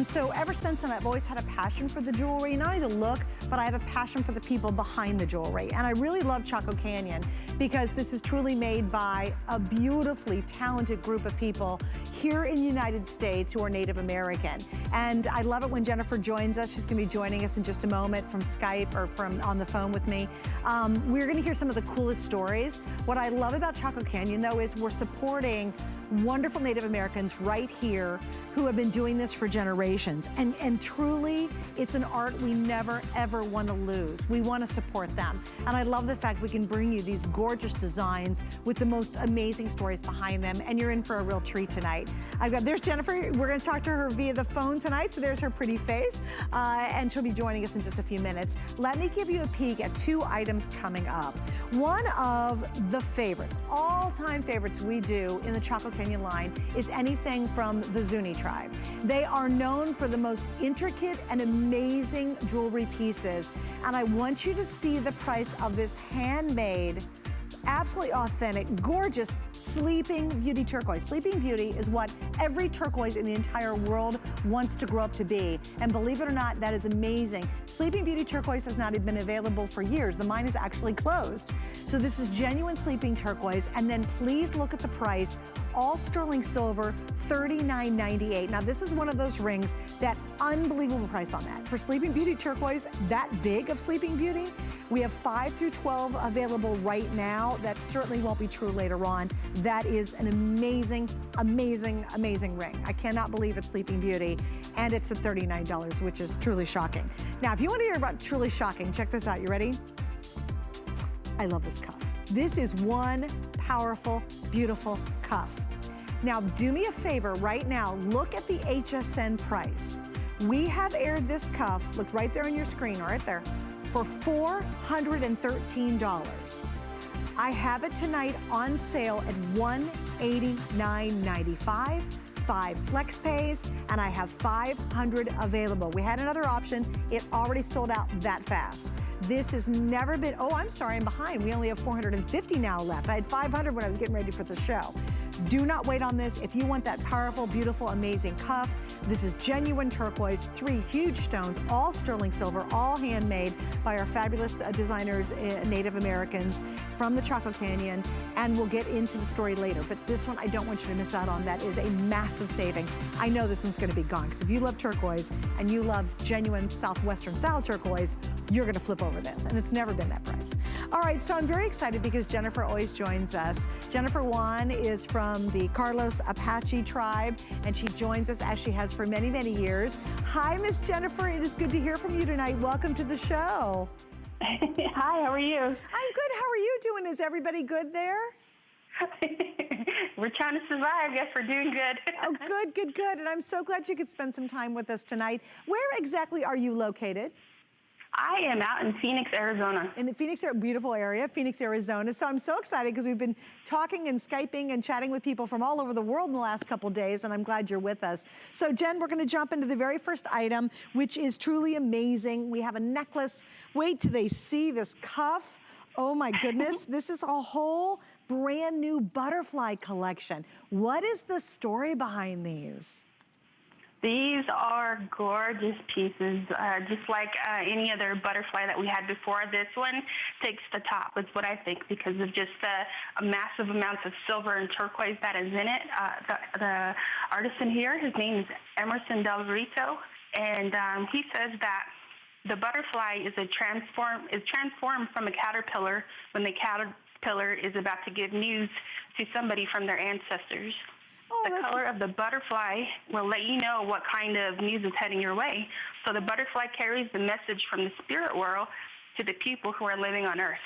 And so ever since then, I've always had a passion for the jewelry, not only the look, but I have a passion for the people behind the jewelry. And I really love Chaco Canyon because this is truly made by a beautifully talented group of people here in the United States who are Native American. And I love it when Jennifer joins us. She's gonna be joining us in just a moment from Skype or from on the phone with me. We're gonna hear some of the coolest stories. What I love about Chaco Canyon though is we're supporting wonderful Native Americans right here who have been doing this for generations. And truly, it's an art we never, ever want to lose. We want to support them. And I love the fact we can bring you these gorgeous designs with the most amazing stories behind them. And you're in for a real treat tonight. There's Jennifer. We're going to talk to her via the phone tonight. So there's her pretty face. And she'll be joining us in just a few minutes. Let me give you a peek at two items coming up. One of the favorites, all-time favorites we do in the Chaco Canyon line is anything from the Zuni tribe. They are known for the most intricate and amazing jewelry pieces. And I want you to see the price of this handmade, absolutely authentic, gorgeous Sleeping Beauty turquoise. Sleeping Beauty is what every turquoise in the entire world wants to grow up to be. And believe it or not, that is amazing. Sleeping Beauty turquoise has not been available for years. The mine is actually closed. So this is genuine sleeping turquoise. And then please look at the price. All sterling silver, $39.98. Now this is one of those rings, that unbelievable price on that. For Sleeping Beauty turquoise, that big of Sleeping Beauty, we have 5 through 12 available right now. That certainly won't be true later on. That is an amazing, amazing, amazing ring. I cannot believe it's Sleeping Beauty, and it's at $39, which is truly shocking. Now, if you want to hear about truly shocking, check this out. You ready? I love this cuff. This is one powerful, beautiful cuff. Now, do me a favor right now. Look at the HSN price. We have aired this cuff, look right there on your screen, right there, for $413. I have it tonight on sale at $189.95, 5 flex pays, and I have 500 available. We had another option, it already sold out that fast. This has never been, oh, I'm sorry, I'm behind. We only have 450 now left. I had 500 when I was getting ready for the show. Do not wait on this. If you want that powerful, beautiful, amazing cuff, this is genuine turquoise, 3 huge stones, all sterling silver, all handmade by our fabulous designers, Native Americans from the Chaco Canyon, and we'll get into the story later. But this one, I don't want you to miss out on. That is a massive saving. I know this one's gonna be gone, because if you love turquoise and you love genuine Southwestern style turquoise, you're gonna flip over this, and it's never been that price. All right, so I'm very excited because Jennifer always joins us. Jennifer Juan is from the Carlos Apache tribe, and she joins us as she has for many, many years. Hi, Miss Jennifer, it is good to hear from you tonight. Welcome to the show. Hi, how are you? I'm good, how are you doing? Is everybody good there? We're trying to survive. Yes, we're doing good. Oh, good, good, good. And I'm so glad you could spend some time with us tonight. Where exactly are you located? I am out in Phoenix, Arizona. In the Phoenix, beautiful area, Phoenix, Arizona. So I'm so excited because we've been talking and Skyping and chatting with people from all over the world in the last couple days, and I'm glad you're with us. So Jen, we're gonna jump into the very first item, which is truly amazing. We have a necklace. Wait till they see this cuff. Oh my goodness, this is a whole brand new butterfly collection. What is the story behind these? These are gorgeous pieces, just like any other butterfly that we had before. This one takes the top, is what I think, because of just the massive amounts of silver and turquoise that is in it. The artisan here, his name is Emerson Del Rito, and he says that the butterfly is transformed from a caterpillar when the caterpillar is about to give news to somebody from their ancestors. Oh, the color of the butterfly will let you know what kind of news is heading your way. So the butterfly carries the message from the spirit world to the people who are living on Earth.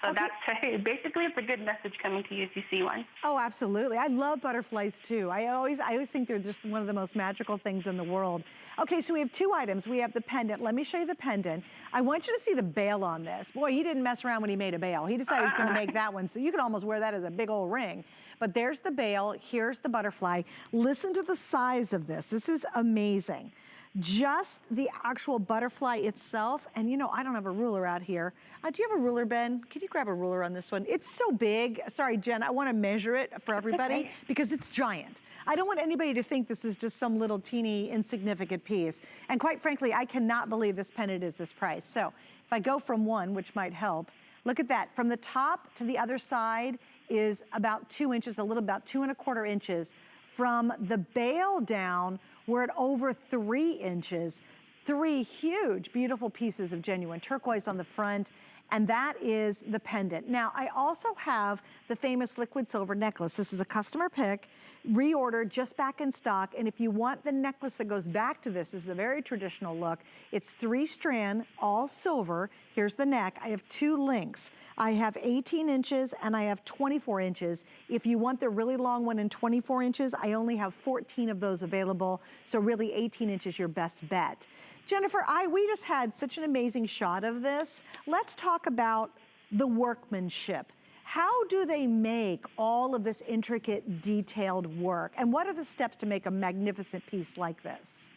So okay. That's basically it's a good message coming to you if you see one. Oh, absolutely. I love butterflies too. I always think they're just one of the most magical things in the world. Okay, so we have two items. We have the pendant. Let me show you the pendant. I want you to see the bail on this. Boy, he didn't mess around when he made a bail. He decided he was gonna make that one. So you could almost wear that as a big old ring. But there's the bail, here's the butterfly. Listen to the size of this. This is amazing. just the actual butterfly itself. And you know, I don't have a ruler out here. Do you have a ruler, Ben? Can you grab a ruler on this one? It's so big. Sorry, Jen, I want to measure it for everybody because it's giant. I don't want anybody to think this is just some little teeny insignificant piece. And quite frankly, I cannot believe this pendant is this price. So if I go from one, which might help, look at that. From the top to the other side is about 2 inches, about 2¼ inches. From the bail down, we're at over 3 inches. 3 huge, beautiful pieces of genuine turquoise on the front, and that is the pendant. Now, I also have the famous liquid silver necklace. This is a customer pick, reordered, just back in stock, and if you want the necklace that goes back to this is a very traditional look. It's 3-strand, all silver. Here's the neck. I have 2 links. I have 18 inches and I have 24 inches. If you want the really long one in 24 inches, I only have 14 of those available, so really 18 inches your best bet. Jennifer, we just had such an amazing shot of this. Let's talk about the workmanship. How do they make all of this intricate, detailed work? And what are the steps to make a magnificent piece like this?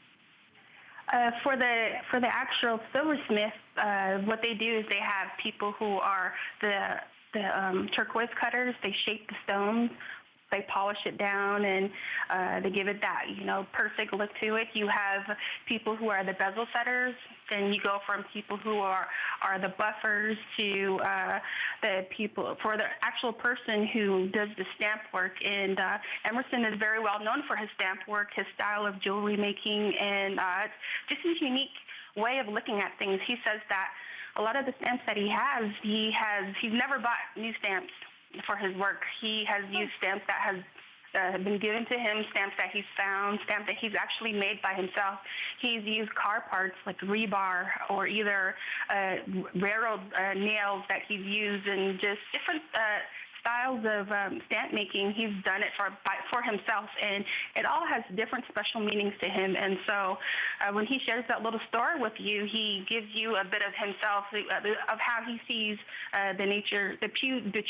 For the actual silversmith, what they do is they have people who are the turquoise cutters. They shape the stones. They polish it down and they give it that, you know, perfect look to it. You have people who are the bezel setters. Then you go from people who are the buffers to the people, for the actual person who does the stamp work. And Emerson is very well known for his stamp work, his style of jewelry making, and just his unique way of looking at things. He says that a lot of the stamps that he's never bought new stamps for his work. He has used stamps that has been given to him, stamps that he's found, stamps that he's actually made by himself. He's used car parts like rebar or either railroad nails that he's used, and just different styles of stamp making. He's done it for himself, and it all has different special meanings to him. And so when he shares that little story with you, he gives you a bit of himself, of how he sees the nature, the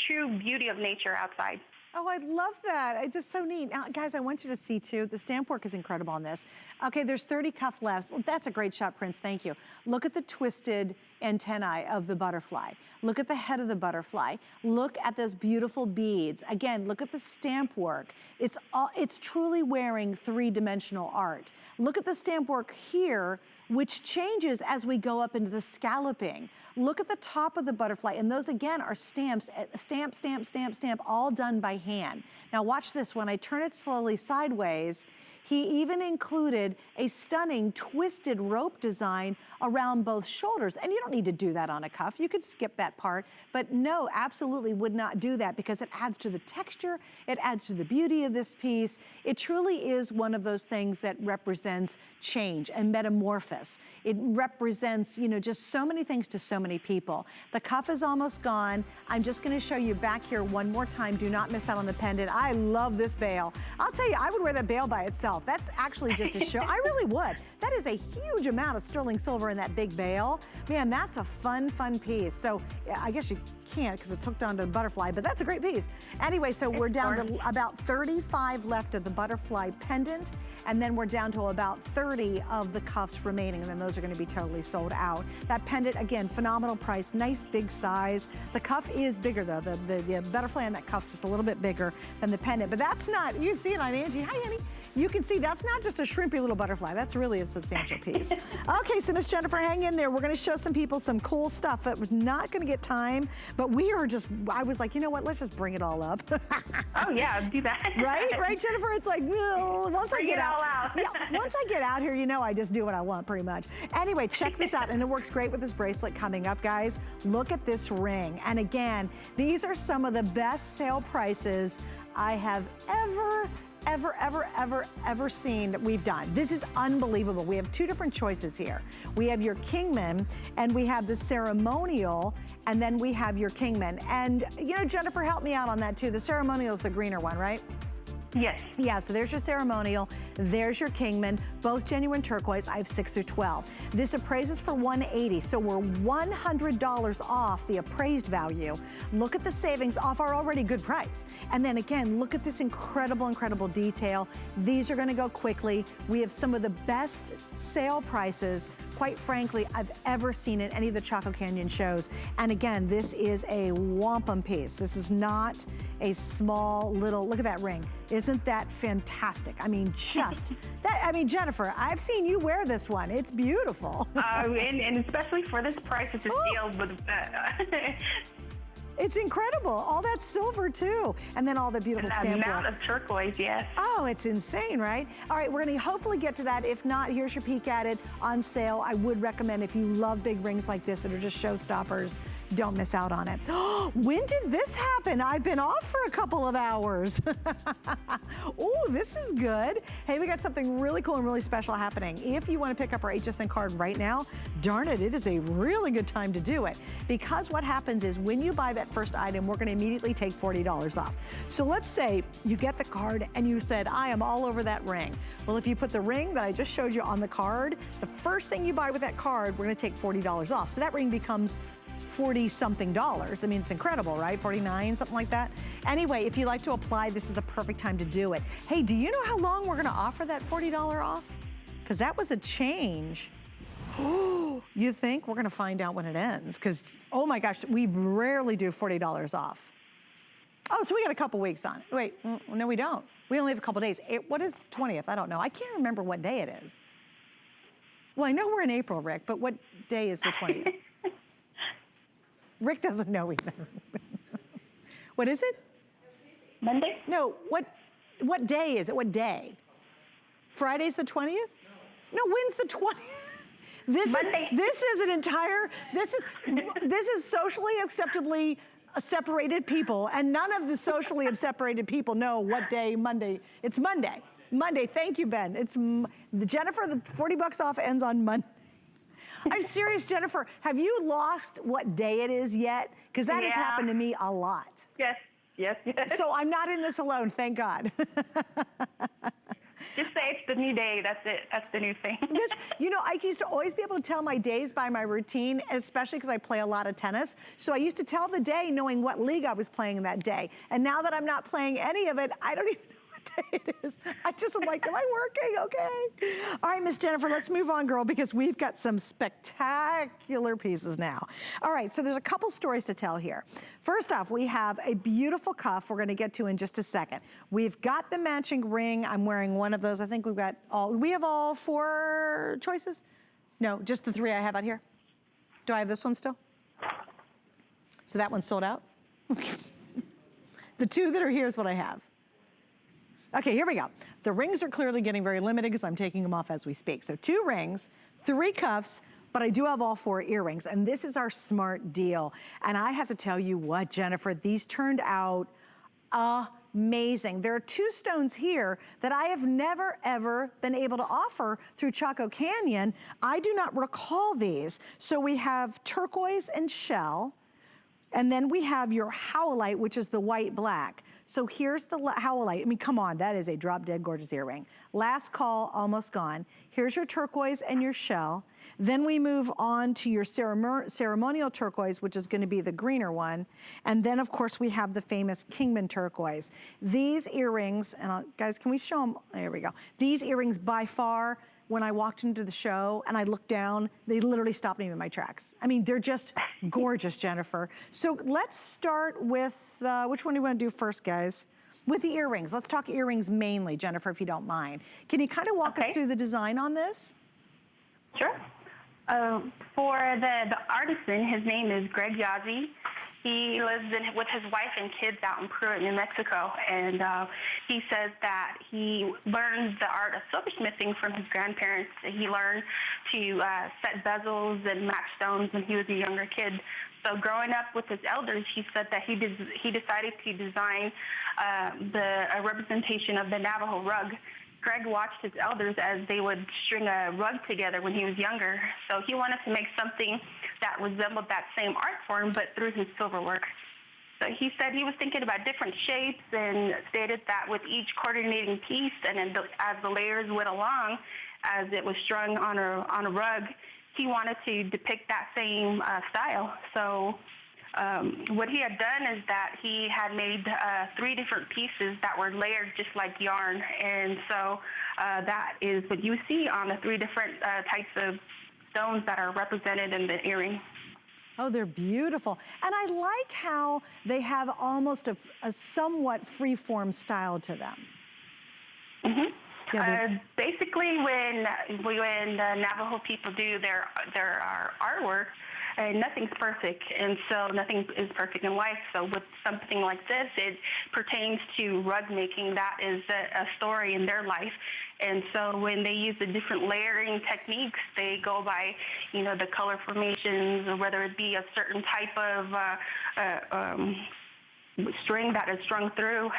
true beauty of nature outside. Oh, I love that. It's just so neat. Now, guys, I want you to see, too, the stamp work is incredible on this. Okay, there's 30 cuff lefts. That's a great shot, Prince. Thank you. Look at the twisted antennae of the butterfly. Look at the head of the butterfly. Look at those beautiful beads. Again, look at the stamp work. It's truly wearing 3-dimensional art. Look at the stamp work here, which changes as we go up into the scalloping. Look at the top of the butterfly, and those again are stamps, stamp, stamp, stamp, stamp, all done by hand. Now watch this, when I turn it slowly sideways, he even included a stunning twisted rope design around both shoulders. And you don't need to do that on a cuff. You could skip that part, but no, absolutely would not do that because it adds to the texture, it adds to the beauty of this piece. It truly is one of those things that represents change and metamorphosis. It represents, you know, just so many things to so many people. The cuff is almost gone. I'm just gonna show you back here one more time. Do not miss out on the pendant. I love this bail. I'll tell you, I would wear that bail by itself. That's actually just a show. I really would. That is a huge amount of sterling silver in that big bail. Man, that's a fun, fun piece. So I guess you can't because it's hooked onto the butterfly, but that's a great piece. Anyway, so we're down to about 35 left of the butterfly pendant, and then we're down to about 30 of the cuffs remaining, and then those are gonna be totally sold out. That pendant, again, phenomenal price, nice big size. The cuff is bigger though. The butterfly on that cuff's just a little bit bigger than the pendant, but that's not, you see it on Angie. Hi, honey. You can see that's not just a shrimpy little butterfly. That's really a substantial piece. Okay, so Miss Jennifer, hang in there. We're gonna show some people some cool stuff. That was not gonna get time, but we are just, I was like, you know what, let's just bring it all up. Oh yeah, do that. Right, Jennifer? It's like, well, once I get out. Yeah, once I get out here, you know I just do what I want pretty much. Anyway, check this out, and it works great with this bracelet coming up, guys. Look at this ring. And again, these are some of the best sale prices I have ever seen that we've done. This is unbelievable. We have 2 different choices here. We have your Kingman, and we have the ceremonial, and then we have your Kingman. And you know, Jennifer, help me out on that too. The ceremonial is the greener one, right? Yes. Yeah, so there's your ceremonial, there's your Kingman, both genuine turquoise. I have 6 through 12. This appraises for $180, so we're $100 off the appraised value. Look at the savings off our already good price. And then again, look at this incredible, incredible detail. These are gonna go quickly. We have some of the best sale prices, quite frankly, I've ever seen in any of the Chaco Canyon shows. And again, this is a wampum piece. This is not a small little, look at that ring. Isn't that fantastic? I mean, just that, I mean, Jennifer, I've seen you wear this one. It's beautiful. And especially for this price, it's a deal with It's incredible. All that silver too. And then all the beautiful stamp work. amount of turquoise, yes. Oh, it's insane, right? All right, we're gonna hopefully get to that. If not, here's your peek at it on sale. I would recommend if you love big rings like this that are just showstoppers, don't miss out on it. When did this happen? I've been off for a couple of hours. Oh, this is good. Hey, we got something really cool and really special happening. If you want to pick up our HSN card right now, darn it, it is a really good time to do it. Because what happens is when you buy that first item, we're going to immediately take $40 off. So let's say you get the card and you said, I am all over that ring. Well, if you put the ring that I just showed you on the card, the first thing you buy with that card, we're going to take $40 off. So that ring becomes 40-something dollars. I mean, it's incredible, right? 49, something like that. Anyway, if you like to apply, this is the perfect time to do it. Hey, do you know how long we're gonna offer that $40 off? Because that was a change. You think? We're gonna find out when it ends. Because, oh my gosh, we rarely do $40 off. Oh, so we got a couple weeks on it. Wait, no we don't. We only have a couple days. What is 20th? I don't know. I can't remember what day it is. Well, I know we're in April, Rick, but what day is the 20th? Rick doesn't know either. What is it? Monday? No, what day is it? What day? Friday's the 20th? No, when's the 20th? Monday. This is socially acceptably separated people, and none of the socially separated people know what day Monday. It's Monday. Monday, thank you, Ben. It's Jennifer, the $40 off ends on Monday. I'm serious, Jennifer. Have you lost what day it is yet? Because that has happened to me a lot. Yes. So I'm not in this alone, thank God. Just say it's the new day, that's it. That's the new thing. You know, I used to always be able to tell my days by my routine, especially because I play a lot of tennis. So I used to tell the day knowing what league I was playing that day. And now that I'm not playing any of it, I don't even know day it is. I just am like, am I working? Okay. All right, Miss Jennifer, let's move on, girl, because we've got some spectacular pieces now. All right, so there's a couple stories to tell here. First off, we have a beautiful cuff we're going to get to in just a second. We've got the matching ring. I'm wearing one of those. I think we have all 4 choices? No, just the 3 I have out here. Do I have this one still? So that one's sold out? The 2 that are here is what I have. Okay, here we go. The rings are clearly getting very limited because I'm taking them off as we speak. So 2 rings, 3 cuffs, but I do have all 4 earrings, and this is our smart deal. And I have to tell you what, Jennifer, these turned out amazing. There are 2 stones here that I have never, ever been able to offer through Chaco Canyon. I do not recall these. So we have turquoise and shell, and then we have your howlite, which is the white black. So here's the howlite. I mean, come on, that is a drop dead gorgeous earring. Last call, almost gone. Here's your turquoise and your shell. Then we move on to your ceremonial turquoise, which is gonna be the greener one. And then of course we have the famous Kingman turquoise. These earrings, and guys, can we show them? There we go. These earrings by far, when I walked into the show and I looked down, they literally stopped me in my tracks. I mean, they're just gorgeous, Jennifer. So let's start with, which one do you want to do first, guys? With the earrings. Let's talk earrings mainly, Jennifer, if you don't mind. Can you kind of walk us through the design on this? Sure. For the artisan, his name is Greg Yazzie. He lives with his wife and kids out in Pruitt, New Mexico, and he says that he learned the art of silversmithing from his grandparents. He learned to set bezels and match stones when he was a younger kid. So growing up with his elders, he said that he decided to design a representation of the Navajo rug. Greg watched his elders as they would string a rug together when he was younger. So he wanted to make something that resembled that same art form, but through his silver work. So he said he was thinking about different shapes and stated that with each coordinating piece and then as the layers went along, as it was strung on a rug, he wanted to depict that same style. So what he had done is that he had made 3 different pieces that were layered just like yarn. And so that is what you see on the 3 different types of stones that are represented in the earring. Oh, they're beautiful. And I like how they have almost a somewhat free-form style to them. Mm-hmm. Yeah, basically, when the Navajo people do their artwork, nothing's perfect, and so nothing is perfect in life. So with something like this, it pertains to rug making. That is a story in their life. And so when they use the different layering techniques, they go by, the color formations, or whether it be a certain type of string that is strung through,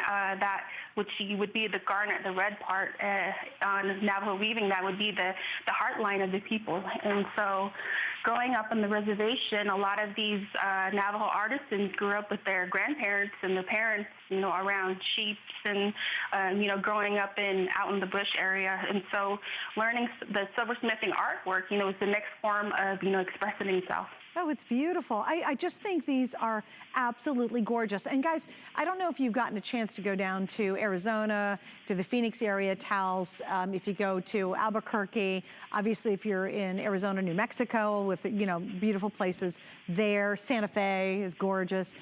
which would be the garnet, the red part on Navajo weaving, that would be the heart line of the people. And so growing up on the reservation, a lot of these Navajo artisans grew up with their grandparents and their parents, around sheep and, growing up out in the bush area. And so learning the silversmithing artwork, was the next form of, expressing himself. Oh, it's beautiful. I just think these are absolutely gorgeous. And guys, I don't know if you've gotten a chance to go down to Arizona, to the Phoenix area, Taos, if you go to Albuquerque, obviously if you're in Arizona, New Mexico, with, beautiful places there. Santa Fe is gorgeous.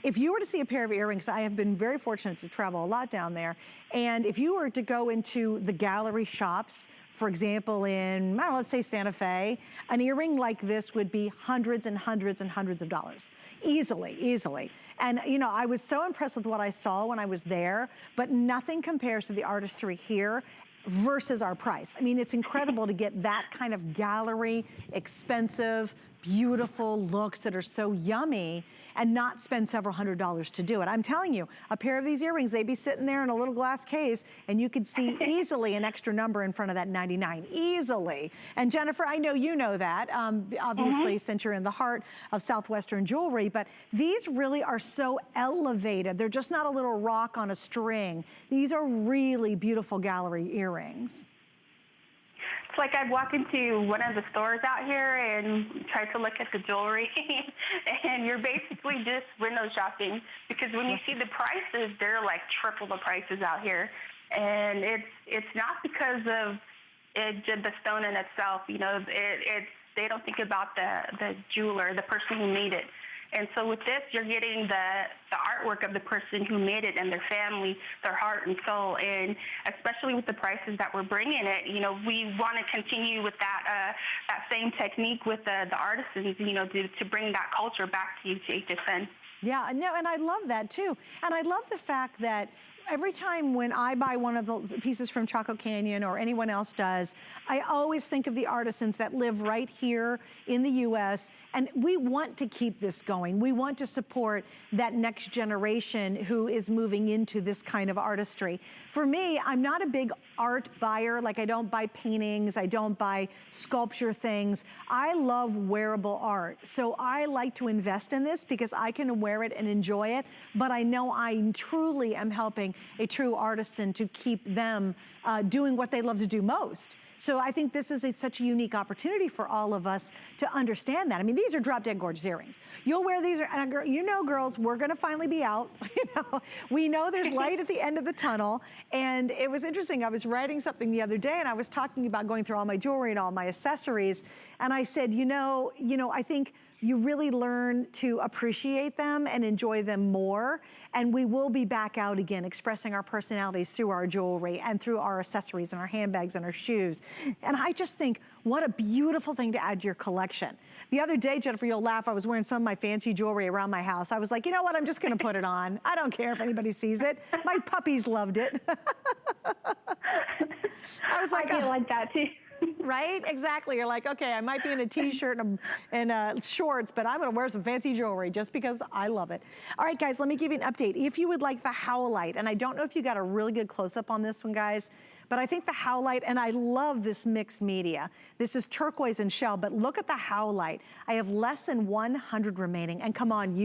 If you were to see a pair of earrings, I have been very fortunate to travel a lot down there. And if you were to go into the gallery shops, for example, in, let's say Santa Fe, an earring like this would be hundreds and hundreds and hundreds of dollars. Easily. And, I was so impressed with what I saw when I was there, but nothing compares to the artistry here versus our price. I mean, it's incredible to get that kind of gallery, expensive, beautiful looks that are so yummy and not spend several $100s to do it. I'm telling you, a pair of these earrings, they'd be sitting there in a little glass case and you could see easily an extra number in front of that 99, easily. And Jennifer, I know you know that, obviously, since you're in the heart of Southwestern jewelry, but these really are so elevated. They're just not a little rock on a string. These are really beautiful gallery earrings. It's like I'd walk into one of the stores out here and try to look at the jewelry, and you're basically just window shopping, because when you see the prices, they're like triple the prices out here. And it's not because of the stone in itself. They don't think about the jeweler, the person who made it. And so with this, you're getting the artwork of the person who made it and their family, their heart and soul. And especially with the prices that we're bringing it, we want to continue with that same technique with the artisans, to bring that culture back to HSN. Yeah, no, and I love that too. And I love the fact that every time when I buy one of the pieces from Chaco Canyon or anyone else does, I always think of the artisans that live right here in the U.S. And we want to keep this going. We want to support that next generation who is moving into this kind of artistry. For me, I'm not a big art buyer. Like, I don't buy paintings, I don't buy sculpture things. I love wearable art. So I like to invest in this because I can wear it and enjoy it, but I know I truly am helping a true artisan to keep them doing what they love to do most. So I think this is such a unique opportunity for all of us to understand that. I mean, these are drop dead gorgeous earrings. You'll wear these, and girls, we're gonna finally be out. We know there's light at the end of the tunnel. And it was interesting, I was writing something the other day and I was talking about going through all my jewelry and all my accessories. And I said, I think you really learn to appreciate them and enjoy them more. And we will be back out again, expressing our personalities through our jewelry and through our accessories and our handbags and our shoes. And I just think, what a beautiful thing to add to your collection. The other day, Jennifer, you'll laugh, I was wearing some of my fancy jewelry around my house. I was like, you know what, I'm just gonna put it on. I don't care if anybody sees it. My puppies loved it. I was like, I feel like that too. Right? Exactly. You're like, okay, I might be in a t-shirt and shorts, but I'm gonna wear some fancy jewelry just because I love it. All right, guys, let me give you an update. If you would like the howlite, and I don't know if you got a really good close-up on this one, guys, but I think the howlite, and I love this mixed media. This is turquoise and shell, but look at the howlite. I have less than 100 remaining, and come on,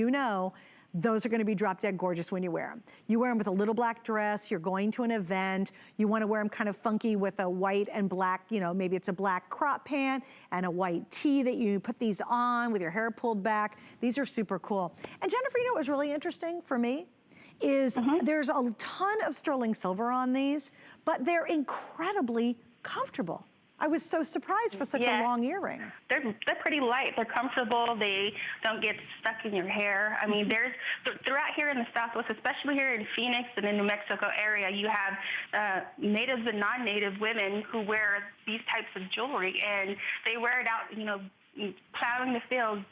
those are gonna be drop dead gorgeous when you wear them. You wear them with a little black dress, you're going to an event, you wanna wear them kind of funky with a white and black, you know, maybe it's a black crop pant and a white tee that you put these on with your hair pulled back. These are super cool. And Jennifer, you know what was really interesting for me? Is there's a ton of sterling silver on these, but they're incredibly comfortable. I was so surprised for such a long earring. They're pretty light. They're comfortable. They don't get stuck in your hair. I mean, there's throughout here in the Southwest, especially here in Phoenix and in New Mexico area, you have natives and non-native women who wear these types of jewelry, and they wear it out, you know, plowing the fields,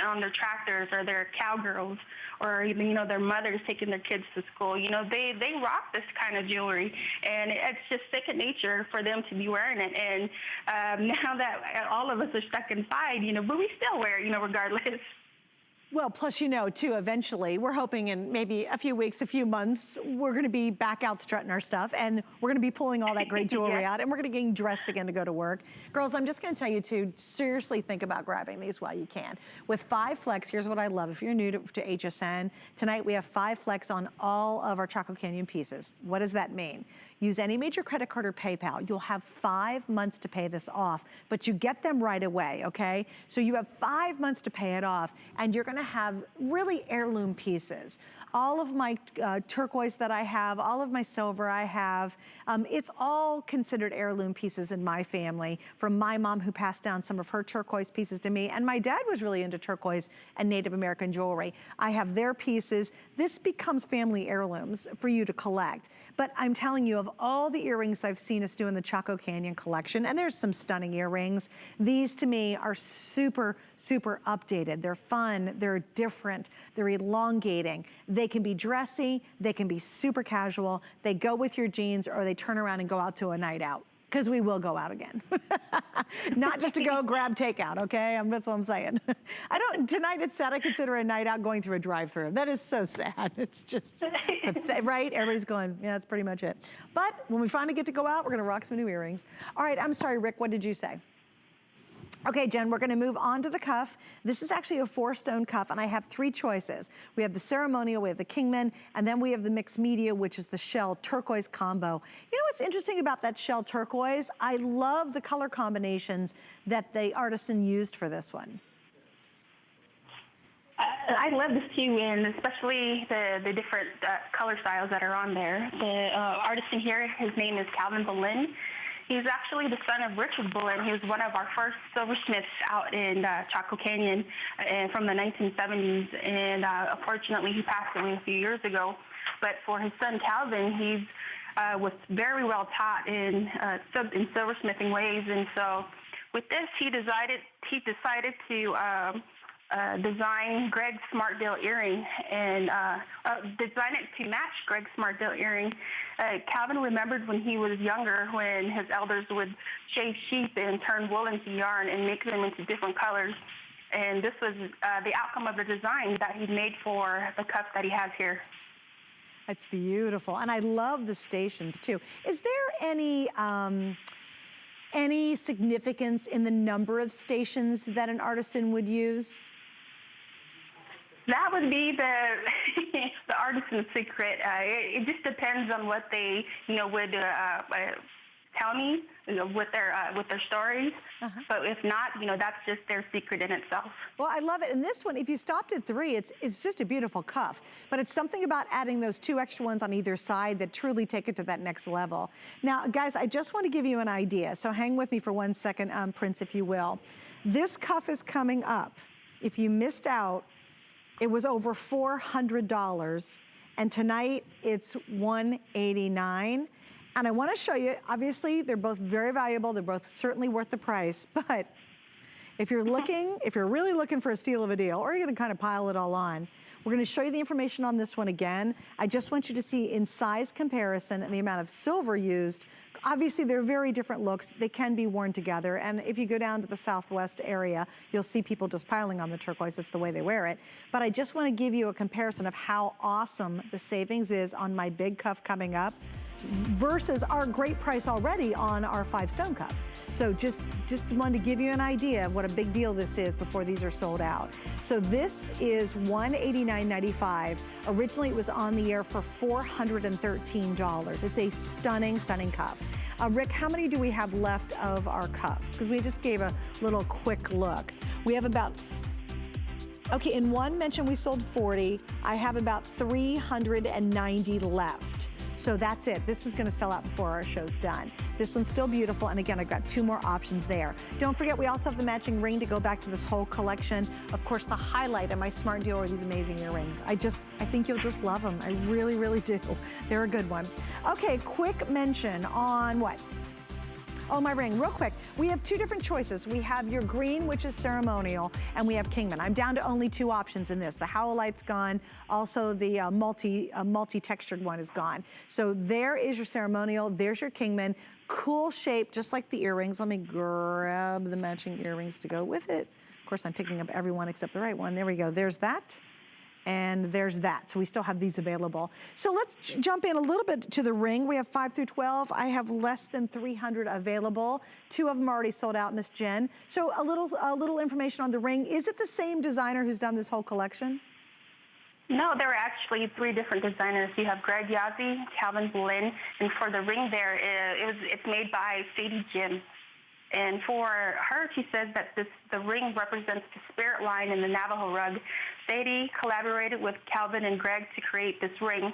on their tractors, or their cowgirls, or even, you know, their mothers taking their kids to school. You know, they rock this kind of jewelry, and it's just second nature for them to be wearing it. And now that all of us are stuck inside, you know, but we still wear it, you know, regardless. Well, plus, you know, too, eventually, we're hoping in maybe a few weeks, a few months, we're gonna be back out strutting our stuff, and we're gonna be pulling all that great jewelry out, and we're gonna get dressed again to go to work. Girls, I'm just gonna tell you to seriously think about grabbing these while you can. With 5 flex, here's what I love. If you're new to HSN, tonight we have 5 flex on all of our Chaco Canyon pieces. What does that mean? Use any major credit card or PayPal. You'll have 5 months to pay this off, but you get them right away, okay? So you have 5 months to pay it off, and you're gonna have really heirloom pieces. All of my turquoise that I have, all of my silver I have, it's all considered heirloom pieces in my family, from my mom who passed down some of her turquoise pieces to me, and my dad was really into turquoise and Native American jewelry. I have their pieces. This becomes family heirlooms for you to collect. But I'm telling you, of all the earrings I've seen us do in the Chaco Canyon collection, and there's some stunning earrings, these to me are super, super updated. They're fun, they're different, they're elongating. They can be dressy, they can be super casual, they go with your jeans, or they turn around and go out to a night out. Because we will go out again. Not just to go grab takeout, okay? That's what I'm saying. Tonight it's sad I consider a night out going through a drive-thru. That is so sad. It's just, right? Everybody's going, yeah, that's pretty much it. But when we finally get to go out, we're gonna rock some new earrings. All right, I'm sorry, Rick, what did you say? Okay, Jen, we're gonna move on to the cuff. This is actually a 4-stone cuff, and I have 3 choices. We have the ceremonial, we have the Kingman, and then we have the mixed media, which is the shell turquoise combo. You know what's interesting about that shell turquoise? I love the color combinations that the artisan used for this one. I love this too, and especially the different color styles that are on there. The artisan here, his name is Calvin Boleyn. He's actually the son of Richard Boleyn. He was one of our first silversmiths out in Chaco Canyon from the 1970s, and unfortunately he passed away a few years ago. But for his son Calvin, he was very well taught in silversmithing ways, and so with this he decided to design Greg's Smartdale earring and design it to match Greg's Smartdale earring. Calvin remembered when he was younger when his elders would shave sheep and turn wool into yarn and make them into different colors. And this was the outcome of the design that he made for the cuff that he has here. That's beautiful. And I love the stations too. Is there any significance in the number of stations that an artisan would use? That would be the artisan's secret. It just depends on what they, would tell me, with their stories. But if not, that's just their secret in itself. Well, I love it. And this one, if you stopped at 3, it's just a beautiful cuff. But it's something about adding those 2 extra ones on either side that truly take it to that next level. Now, guys, I just want to give you an idea. So hang with me for 1 second, Prince, if you will. This cuff is coming up. If you missed out, it was over $400, and tonight it's $189. And I want to show you, obviously, they're both very valuable. They're both certainly worth the price. But if you're really looking for a steal of a deal, or you're going to kind of pile it all on, we're going to show you the information on this one again. I just want you to see in size comparison and the amount of silver used. Obviously, they're very different looks. They can be worn together. And if you go down to the Southwest area, you'll see people just piling on the turquoise. That's the way they wear it. But I just want to give you a comparison of how awesome the savings is on my big cuff coming up. versus our great price already on our 5-stone cuff. So just wanted to give you an idea of what a big deal this is before these are sold out. So this is $189.95. Originally it was on the air for $413. It's a stunning, stunning cuff. Rick, how many do we have left of our cuffs? Because we just gave a little quick look. We have about, okay, in one mention we sold 40. I have about 390 left. So that's it. This is gonna sell out before our show's done. This one's still beautiful, and again, I've got 2 more options there. Don't forget, we also have the matching ring to go back to this whole collection. Of course, the highlight of my smart deal are these amazing earrings. I think you'll just love them. I really, really do. They're a good one. Okay, quick mention on what? Oh, my ring, real quick. We have 2 different choices. We have your green, which is ceremonial, and we have Kingman. I'm down to only 2 options in this. The Howlite's gone. Also, the multi-textured one is gone. So there is your ceremonial. There's your Kingman. Cool shape, just like the earrings. Let me grab the matching earrings to go with it. Of course, I'm picking up every one except the right one. There we go. There's that. And there's that. So we still have these available. So let's jump in a little bit to the ring. We have 5 through 12. I have less than 300 available. 2 of them are already sold out, Miss Jen. So a little information on the ring. Is it the same designer who's done this whole collection? No, there are actually 3 different designers. You have Greg Yazzie, Calvin Boleyn, and for the ring there, it's made by Sadie Jim. And for her, she says that the ring represents the spirit line in the Navajo rug. Sadie collaborated with Calvin and Greg to create this ring.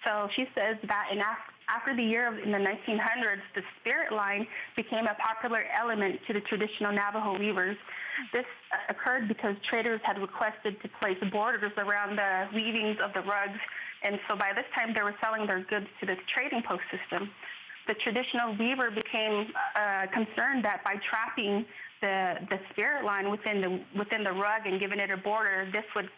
So she says that after the year in the 1900s, the spirit line became a popular element to the traditional Navajo weavers. This occurred because traders had requested to place borders around the weavings of the rugs. And so by this time, they were selling their goods to the trading post system. The traditional weaver became concerned that by trapping the spirit line within the rug and giving it a border, this would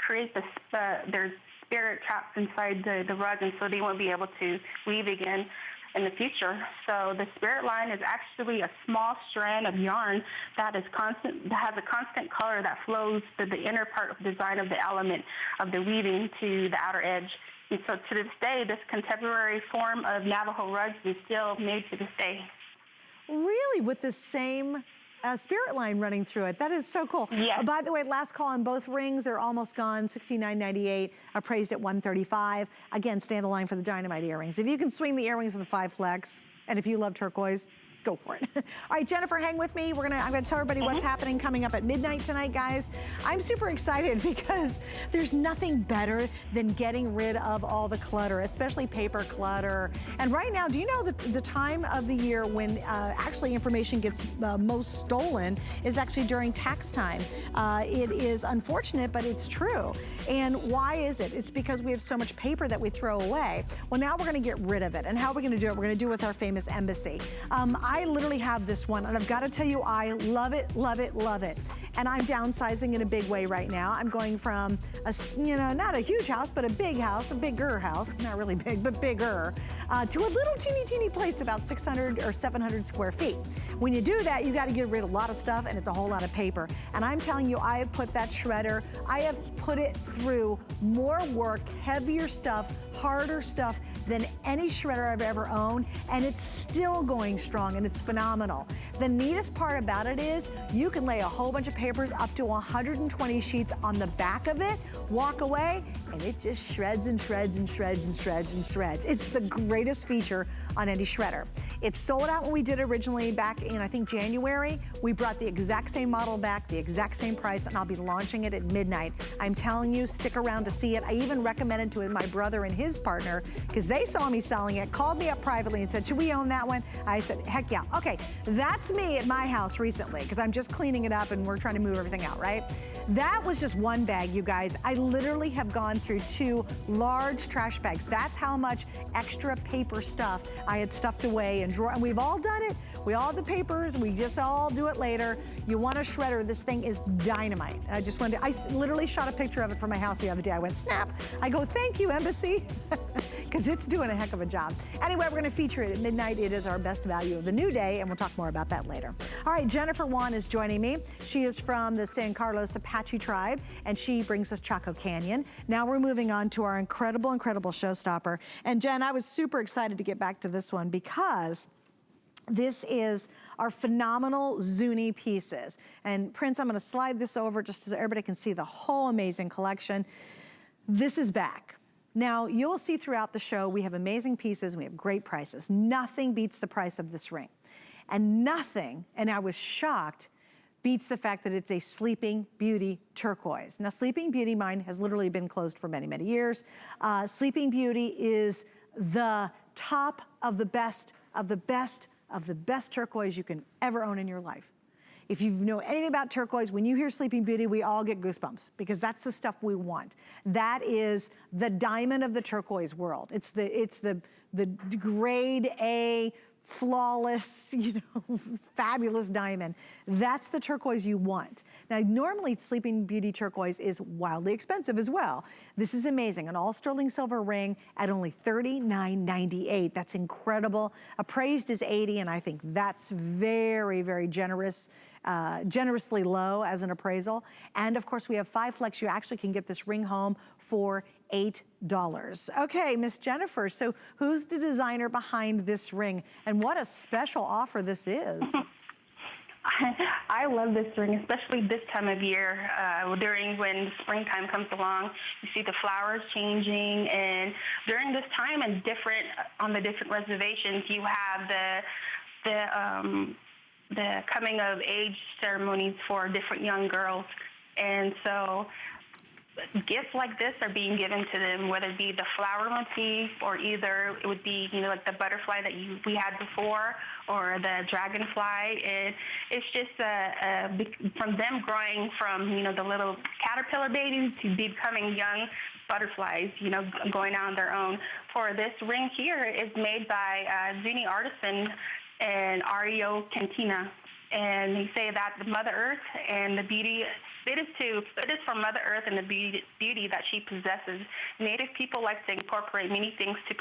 create their spirit trapped inside the rug, and so they won't be able to weave again in the future. So the spirit line is actually a small strand of yarn that has a constant color that flows to the inner part of the design of the element of the weaving to the outer edge. And so to this day, this contemporary form of Navajo rugs is still made to this day. Really? With the same spirit line running through it. That is so cool. Yes. By the way, last call on both rings. They're almost gone. $69.98, appraised at $135. Again, stand the line for the dynamite earrings. If you can swing the earrings of the 5 flex, and if you love turquoise, go for it. All right, Jennifer, hang with me. I'm gonna tell everybody what's happening coming up at midnight tonight, guys. I'm super excited because there's nothing better than getting rid of all the clutter, especially paper clutter. And right now, do you know that the time of the year when actually information gets most stolen is actually during tax time? It is unfortunate, but it's true. And why is it? It's because we have so much paper that we throw away. Well, now we're gonna get rid of it. And how are we gonna do it? We're gonna do it with our famous embassy. I literally have this one, and I've got to tell you, I love it, love it, love it. And I'm downsizing in a big way right now. I'm going from not a huge house, but a big house, a bigger house, not really big, but bigger, to a little teeny place about 600 or 700 square feet. When you do that, you got to get rid of a lot of stuff, and it's a whole lot of paper. And I'm telling you, I have put that shredder, I have put it through more work, heavier stuff, harder stuff than any shredder I've ever owned, and it's still going strong, and it's phenomenal. The neatest part about it is you can lay a whole bunch of papers, up to 120 sheets on the back of it, walk away, and it just shreds and shreds and shreds and shreds and shreds. It's the greatest feature on any shredder. It's sold out when we did originally back in, I think, January. We brought the exact same model back, the exact same price, and I'll be launching it at midnight. I'm telling you, stick around to see it. I even recommended to my brother and his partner, because they saw me selling it, called me up privately and said, should we own that one? I said, heck yeah. Okay, that's me at my house recently, because I'm just cleaning it up and we're trying to move everything out, right? That was just one bag, you guys. I literally have gone through 2 large trash bags. That's how much extra paper stuff I had stuffed away and drawer, and we've all done it. We all have the papers, we just all do it later. You want a shredder, this thing is dynamite. I literally shot a picture of it from my house the other day. I went, snap. I go, thank you, Embassy. because it's doing a heck of a job. Anyway, we're going to feature it at midnight. It is our best value of the new day, and we'll talk more about that later. All right, Jennifer Wan is joining me. She is from the San Carlos Apache tribe, and she brings us Chaco Canyon. Now we're moving on to our incredible, incredible showstopper. And Jen, I was super excited to get back to this one because this is our phenomenal Zuni pieces. And Prince, I'm gonna slide this over just so everybody can see the whole amazing collection. This is back. Now, you'll see throughout the show, we have amazing pieces, and we have great prices. Nothing beats the price of this ring. And nothing, and I was shocked, beats the fact that it's a Sleeping Beauty turquoise. Now, Sleeping Beauty, mine has literally been closed for many, many years. Sleeping Beauty is the top of the best of the best of the best turquoise you can ever own in your life. If you know anything about turquoise, when you hear Sleeping Beauty, we all get goosebumps because that's the stuff we want. That is the diamond of the turquoise world. It's the grade A, flawless, fabulous diamond. That's the turquoise you want. Now, normally Sleeping Beauty turquoise is wildly expensive as well. This is amazing, an all sterling silver ring at only $39.98. That's incredible. Appraised is $80, and I think that's very, very generous. Generously low as an appraisal. And of course, we have 5 flex. You actually can get this ring home for $8. Okay, Miss Jennifer, so who's the designer behind this ring? And what a special offer this is. I love this ring, especially this time of year, during when springtime comes along. You see the flowers changing, and during this time and on the different reservations, you have the coming of age ceremonies for different young girls. And so gifts like this are being given to them, whether it be the flower motif or either it would be, like the butterfly that we had before or the dragonfly. And it's just from them growing from, the little caterpillar babies to becoming young butterflies, going on their own. For this ring here is made by Zuni artisan and Ario Cantina. And they say that the Mother Earth and the beauty, it is for Mother Earth and the beauty that she possesses. Native people like to incorporate many things to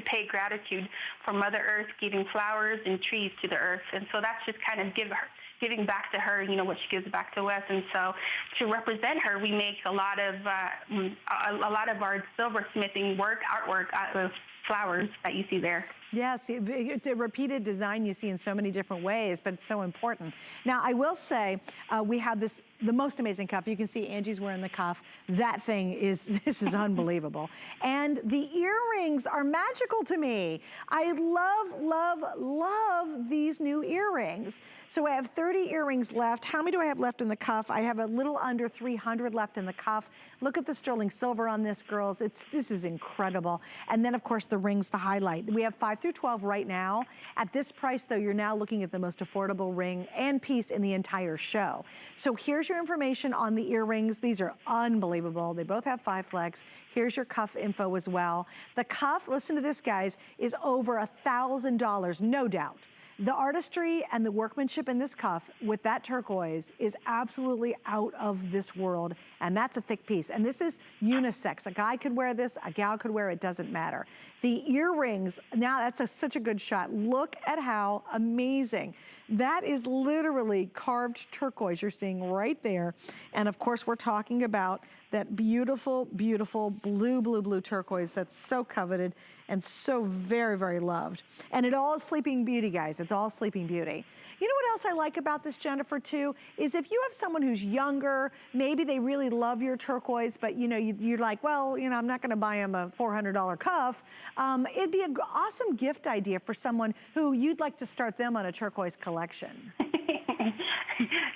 pay gratitude for Mother Earth, giving flowers and trees to the earth. And so that's just kind of giving back to her, what she gives back to us. And so to represent her, we make a lot of our silversmithing artwork out of flowers that you see there. Yes, it's a repeated design you see in so many different ways, but it's so important. Now, I will say we have the most amazing cuff. You can see Angie's wearing the cuff. That thing this is unbelievable. And the earrings are magical to me. I love, love, love these new earrings. So I have 30 earrings left. How many do I have left in the cuff? I have a little under 300 left in the cuff. Look at the sterling silver on this, girls. This is incredible. And then, of course, the ring's the highlight. We have 5 through 12 right now. At this price, though, you're now looking at the most affordable ring and piece in the entire show. So here's your information on the earrings. These are unbelievable. They both have 5 flex. Here's your cuff info as well. The cuff, listen to this, guys, is over $1,000, no doubt. The artistry and the workmanship in this cuff with that turquoise is absolutely out of this world, and that's a thick piece. And this is unisex. A guy could wear this, a gal could wear it, doesn't matter. The earrings, now that's such a good shot. Look at how amazing. That is literally carved turquoise you're seeing right there. And of course, we're talking about that beautiful, beautiful blue, blue, blue turquoise that's so coveted and so very, very loved. And it all is Sleeping Beauty, guys. It's all Sleeping Beauty. You know what else I like about this, Jennifer, too, is if you have someone who's younger, maybe they really love your turquoise, but you're like, well, I'm not gonna buy them a $400 cuff. It'd be an awesome gift idea for someone who you'd like to start them on a turquoise collection.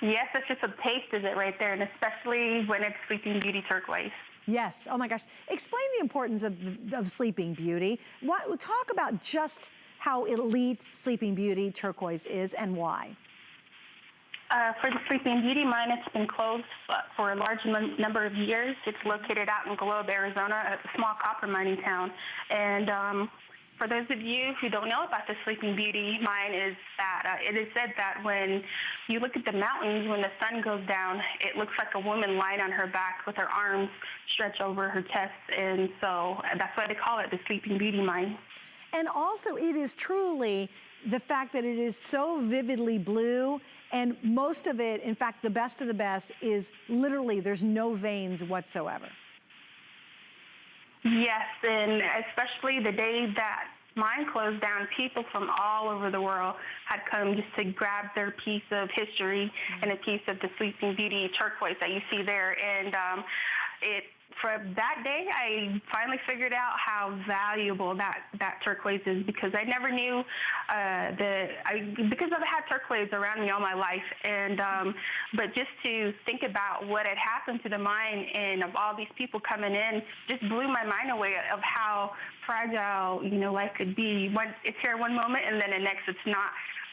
Yes, it's just a taste of it right there, and especially when it's Sleeping Beauty turquoise. Yes, oh my gosh. Explain the importance of Sleeping Beauty. Talk about just how elite Sleeping Beauty turquoise is and why. For the Sleeping Beauty, mine, it's been closed for a large number of years. It's located out in Globe, Arizona, a small copper mining town. And For those of you who don't know about the Sleeping Beauty, mine is that it is said that when you look at the mountains, when the sun goes down, it looks like a woman lying on her back with her arms stretched over her chest. And so that's why they call it the Sleeping Beauty mine. And also it is truly the fact that it is so vividly blue, and most of it, in fact, the best of the best is literally there's no veins whatsoever. Yes, and especially the day that mine closed down, people from all over the world had come just to grab their piece of history and a piece of the Sleeping Beauty turquoise that you see there. And from that day, I finally figured out how valuable that turquoise is, because I never knew because I've had turquoise around me all my life, and but just to think about what had happened to the mine and of all these people coming in just blew my mind away of how fragile, you know, life could be. It's here one moment and then the next it's not.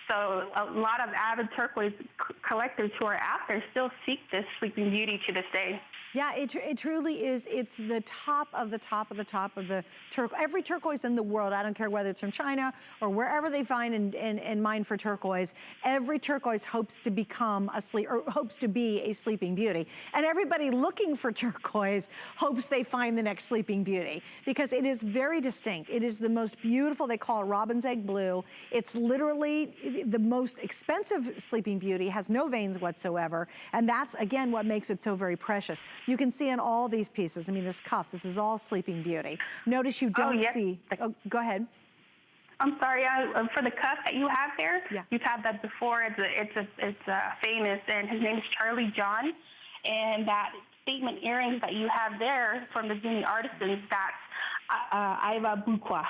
So a lot of avid turquoise collectors who are out there still seek this Sleeping Beauty to this day. Yeah, it truly is. It's the top of the top of the top of the turquoise. Every turquoise in the world, I don't care whether it's from China or wherever they find and mine for turquoise, every turquoise hopes to become hopes to be a Sleeping Beauty. And everybody looking for turquoise hopes they find the next Sleeping Beauty, because it is very distinct. It is the most beautiful, they call it robin's egg blue. It's literally the most expensive Sleeping Beauty, has no veins whatsoever. And that's, again, what makes it so very precious. You can see in all these pieces, I mean, this cuff, this is all Sleeping Beauty. Notice you don't see, go ahead. I'm sorry, for the cuff that you have there, yeah. You've had that before. It's famous, and his name is Charlie John. And that statement earrings that you have there from the Zuni artisans, that's Aiva Bukwa.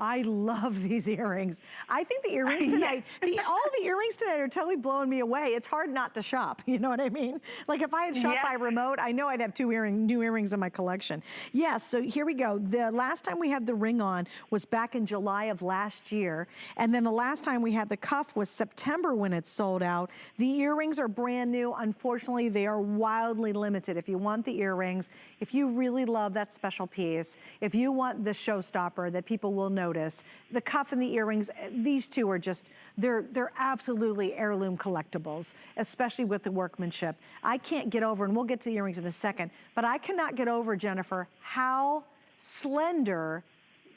I love these earrings. I think the earrings tonight, all the earrings tonight are totally blowing me away. It's hard not to shop, you know what I mean? Like if I had shopped by remote, I know I'd have new earrings in my collection. Yes, so here we go. The last time we had the ring on was back in July of last year. And then the last time we had the cuff was September when it sold out. The earrings are brand new. Unfortunately, they are wildly limited. If you want the earrings, if you really love that special piece, if you want the showstopper that people will notice, the cuff and the earrings, these two are just, they're absolutely heirloom collectibles, especially with the workmanship. I can't get over, and we'll get to the earrings in a second, but I cannot get over, Jennifer, how slender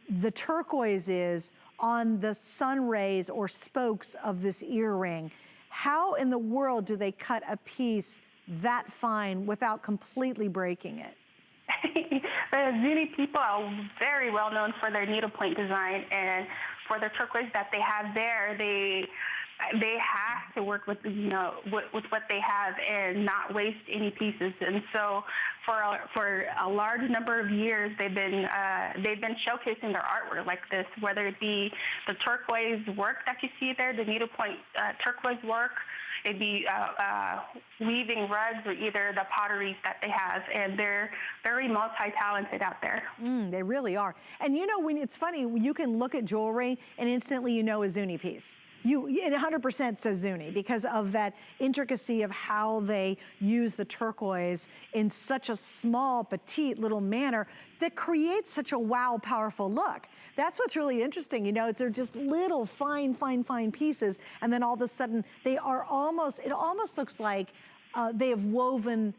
the turquoise is on the sun rays or spokes of this earring. How in the world do they cut a piece that fine without completely breaking it? The Zuni people are very well known for their needlepoint design, and for the turquoise that they have there, they have to work with, you know, with what they have and not waste any pieces. And so for a large number of years, they've been showcasing their artwork like this, whether it be the turquoise work that you see there, the needlepoint turquoise work. It'd be weaving rugs or either the potteries that they have, and they're very multi-talented out there. They really are. And you know, when it's funny, you can look at jewelry and instantly you know a Zuni piece. It 100% says Zuni because of that intricacy of how they use the turquoise in such a small, petite little manner that creates such a wow, powerful look. That's what's really interesting. You know, they're just little fine, fine, fine pieces. And then all of a sudden they are almost, it almost looks like they have woven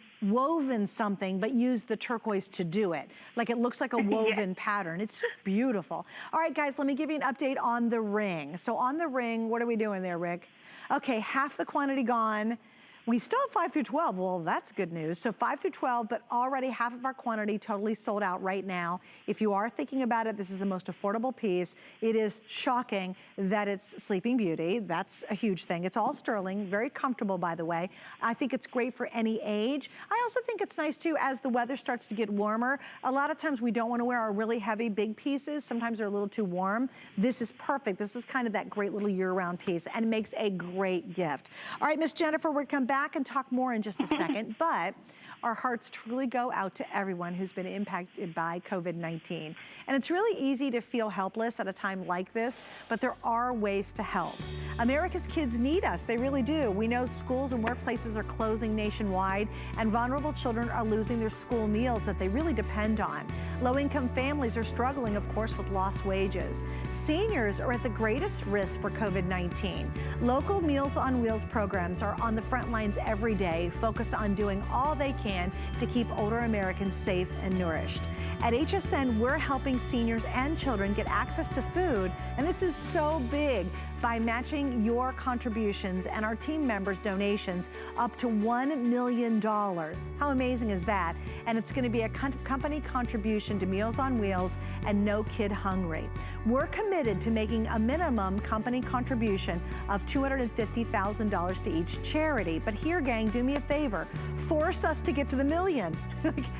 something, but used the turquoise to do it. Like it looks like a woven pattern. It's just beautiful. All right, guys, let me give you an update on the ring. So on the ring, what are we doing there, Rick? Okay, half the quantity gone. We still have 5 through 12. Well, that's good news. So 5 through 12, but already half of our quantity totally sold out right now. If you are thinking about it, this is the most affordable piece. It is shocking that it's Sleeping Beauty. That's a huge thing. It's all sterling, very comfortable, by the way. I think it's great for any age. I also think it's nice too, as the weather starts to get warmer. A lot of times we don't want to wear our really heavy, big pieces. Sometimes they're a little too warm. This is perfect. This is kind of that great little year-round piece and makes a great gift. All right, Miss Jennifer, we're going to come back back and talk more in just a second, but our hearts truly go out to everyone who's been impacted by COVID-19. And it's really easy to feel helpless at a time like this, but there are ways to help. America's kids need us, they really do. We know schools and workplaces are closing nationwide, and vulnerable children are losing their school meals that they really depend on. Low-income families are struggling, of course, with lost wages. Seniors are at the greatest risk for COVID-19. Local Meals on Wheels programs are on the front lines every day, focused on doing all they can to keep older Americans safe and nourished. At HSN, we're helping seniors and children get access to food, and this is so big, by matching your contributions and our team members' donations up to $1 million. How amazing is that? And it's going to be a company contribution to Meals on Wheels and No Kid Hungry. We're committed to making a minimum company contribution of $250,000 to each charity. But here, gang, do me a favor. Force us to get to the million.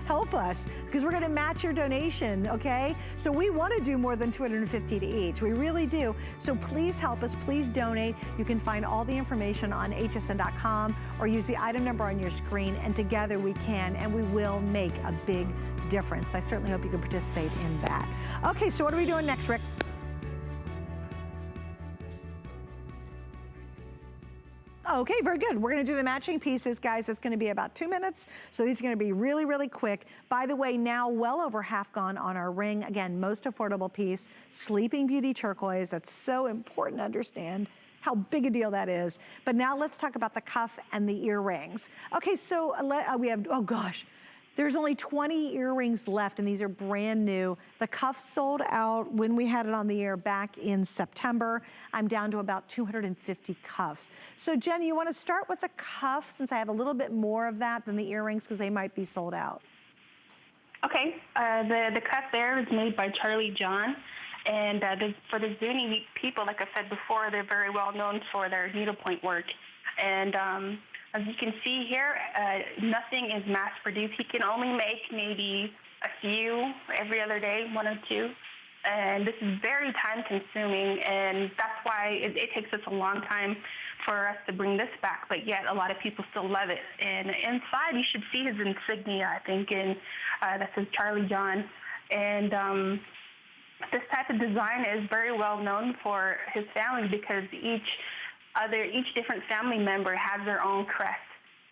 Help us, because we're going to match your donation, okay? So we want to do more than $250 to each. We really do. So please help us. Please donate. You can find all the information on hsn.com or use the item number on your screen, and together we can and we will make a big difference. I certainly hope you can participate in that. Okay, so what are we doing next, Rick? Okay, very good. We're gonna do the matching pieces, guys. It's gonna be about 2 minutes. So these are gonna be really, really quick. By the way, now well over half gone on our ring. Again, most affordable piece, Sleeping Beauty turquoise. That's so important to understand how big a deal that is. But now let's talk about the cuff and the earrings. Okay, so we have, oh gosh, there's only 20 earrings left, and these are brand new. The cuff sold out when we had it on the air back in September. I'm down to about 250 cuffs. So Jen, you wanna start with the cuff, since I have a little bit more of that than the earrings, because they might be sold out. Okay, the cuff there is made by Charlie John. And for the Zuni people, like I said before, they're very well known for their needlepoint work. And as you can see here, nothing is mass-produced. He can only make maybe a few every other day, 1 or 2. And this is very time-consuming, and that's why it takes us a long time for us to bring this back. But yet, a lot of people still love it. And inside, you should see his insignia, I think, and that says Charlie John. And this type of design is very well known for his family, because each different family member has their own crest.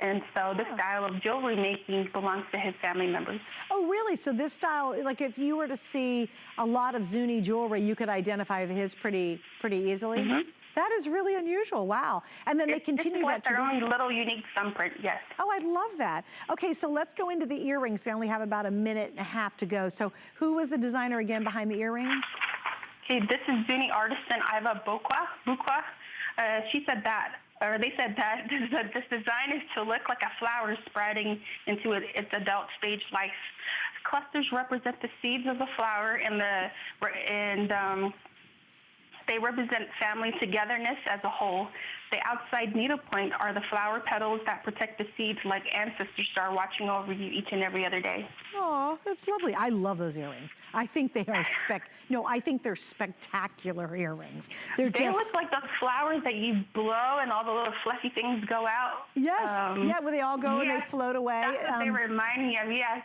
And so this style of jewelry making belongs to his family members. Oh, really? So this style, like if you were to see a lot of Zuni jewelry, you could identify his pretty easily? Mm-hmm. That is really unusual. Wow. And then they continue that their own little unique thumbprint, yes. Oh, I love that. Okay, so let's go into the earrings. They only have about a minute and a half to go. So who was the designer again behind the earrings? Okay, this is Zuni artisan Iva Bukwa. She said that, or they said that this design is to look like a flower sprouting into its adult stage life. Clusters represent the seeds of the flower, and they represent family togetherness as a whole. The outside needlepoint are the flower petals that protect the seeds, like ancestors are watching over you each and every other day. Oh, that's lovely. I love those earrings. I think they are I think they're spectacular earrings. They look like the flowers that you blow and all the little fluffy things go out. Yes, yeah, where they all go and they float away. That's what they remind me of, yes.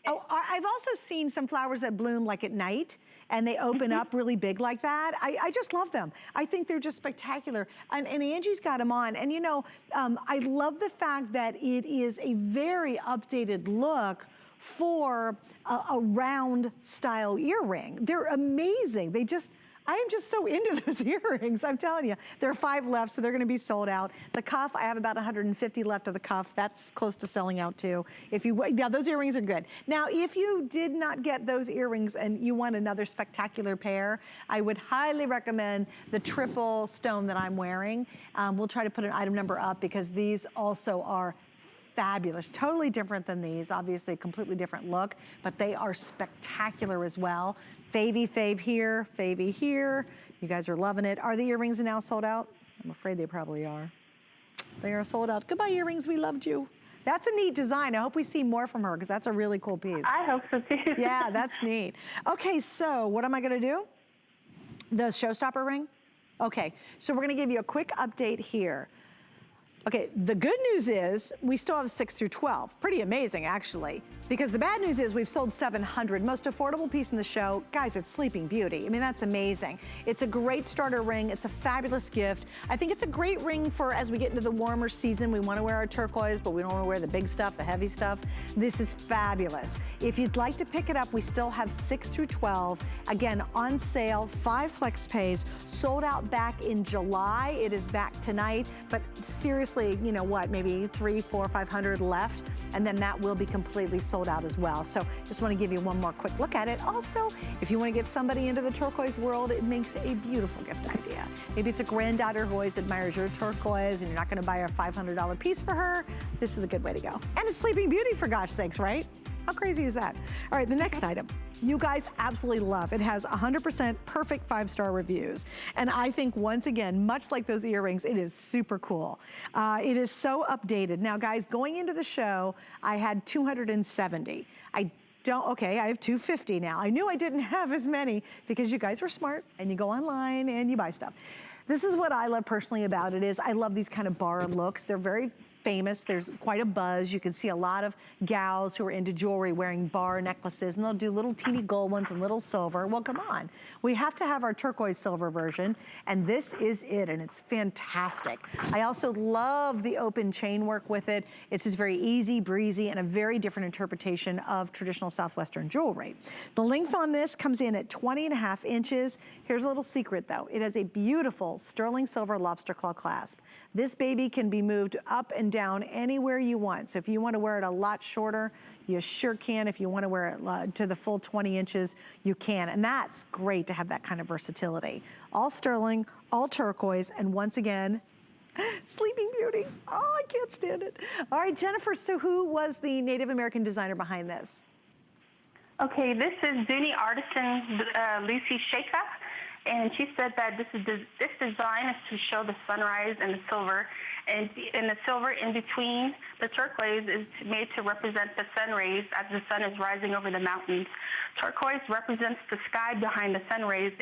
Oh, I've also seen some flowers that bloom like at night, and they open up really big like that. I just love them. I think they're just spectacular. And Angie's got them on. And you know, I love the fact that it is a very updated look for a round style earring. They're amazing. I am just so into those earrings, I'm telling you. There are 5 left, so they're gonna be sold out. The cuff, I have about 150 left of the cuff. That's close to selling out too. Yeah, those earrings are good. Now, if you did not get those earrings and you want another spectacular pair, I would highly recommend the triple stone that I'm wearing. We'll try to put an item number up, because these also are fabulous, totally different than these, obviously a completely different look, but they are spectacular as well. Fave here. You guys are loving it. Are the earrings now sold out? I'm afraid they probably are. They are sold out. Goodbye, earrings, we loved you. That's a neat design. I hope we see more from her, because that's a really cool piece. I hope so too. Yeah, that's neat. Okay, so what am I gonna do? The showstopper ring? Okay, so we're gonna give you a quick update here. Okay, the good news is we still have 6 through 12. Pretty amazing, actually. Because the bad news is we've sold 700. Most affordable piece in the show, guys, it's Sleeping Beauty. I mean, that's amazing. It's a great starter ring. It's a fabulous gift. I think it's a great ring for as we get into the warmer season. We want to wear our turquoise, but we don't want to wear the big stuff, the heavy stuff. This is fabulous. If you'd like to pick it up, we still have 6 through 12. Again, on sale, 5 flex pays. Sold out back in July. It is back tonight, but seriously, you know what, maybe 300, 400, 500 left, and then that will be completely sold out as well. So just want to give you one more quick look at it. Also, if you want to get somebody into the turquoise world, it makes a beautiful gift idea. Maybe it's a granddaughter who always admires your turquoise and you're not going to buy a $500 piece for her. This is a good way to go. And it's Sleeping Beauty, for gosh sakes, right? How crazy is that? All right, the next item you guys absolutely love. It has 100% perfect 5-star reviews. And I think, once again, much like those earrings, it is super cool. It is so updated. Now, guys, going into the show, I had 270. Okay, I have 250 now. I knew I didn't have as many because you guys were smart and you go online and you buy stuff. This is what I love personally about it is I love these kind of bar looks. They're very famous. There's quite a buzz. You can see a lot of gals who are into jewelry wearing bar necklaces, and they'll do little teeny gold ones and little silver. Well, come on. We have to have our turquoise silver version, and this is it, and it's fantastic. I also love the open chain work with it. It's just very easy breezy and a very different interpretation of traditional Southwestern jewelry. The length on this comes in at 20.5 inches. Here's a little secret though. It has a beautiful sterling silver lobster claw clasp. This baby can be moved up and down anywhere you want. So if you want to wear it a lot shorter, you sure can. If you want to wear it to the full 20 inches, you can. And that's great to have that kind of versatility. All sterling, all turquoise, and once again, Sleeping Beauty. Oh, I can't stand it. All right, Jennifer, so who was the Native American designer behind this? Okay, this is Zuni artisan Lucy Sheikha, and she said that this design is to show the sunrise and the silver. And the silver in between the turquoise is made to represent the sun rays as the sun is rising over the mountains. Turquoise represents the sky behind the sun rays.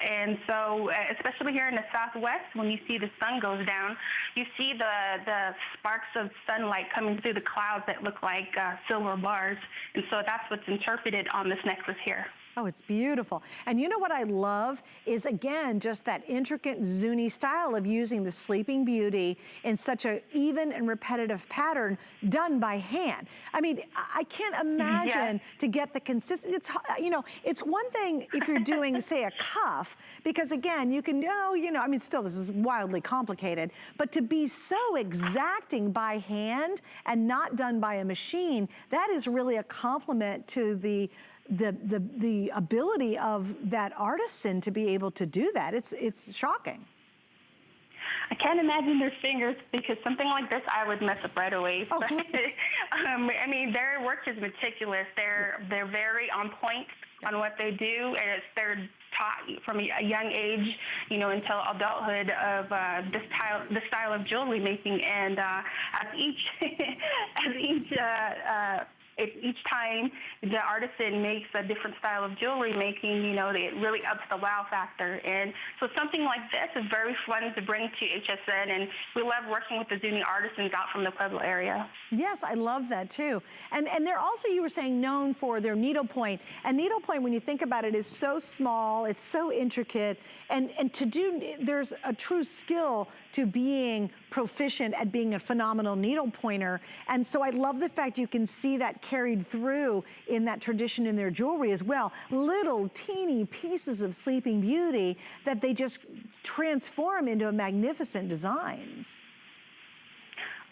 And so, especially here in the Southwest, when you see the sun goes down, you see the sparks of sunlight coming through the clouds that look like silver bars. And so that's what's interpreted on this necklace here. Oh, it's beautiful. And you know what I love is, again, just that intricate Zuni style of using the Sleeping Beauty in such an even and repetitive pattern done by hand. I mean, I can't imagine to get the consistency. It's, you know, it's one thing if you're doing, say, a cuff, because again, you can, I mean, still, this is wildly complicated, but to be so exacting by hand and not done by a machine, that is really a compliment to the ability of that artisan to be able to do that. It's shocking. I can't imagine their fingers, because something like this I would mess up right away. Oh, I mean, their work is meticulous. They're very on point on what they do, and they're taught from a young age, until adulthood of the style of jewelry making. And each time the artisan makes a different style of jewelry making, it really ups the wow factor. And so something like this is very fun to bring to HSN, and we love working with the Zuni artisans out from the Pueblo area. Yes, I love that too. And they're also, you were saying, known for their needlepoint. And needlepoint, when you think about it, is so small, it's so intricate, and there's a true skill to being proficient at being a phenomenal needle pointer. And so I love the fact you can see that carried through in that tradition in their jewelry as well. Little teeny pieces of Sleeping Beauty that they just transform into magnificent designs.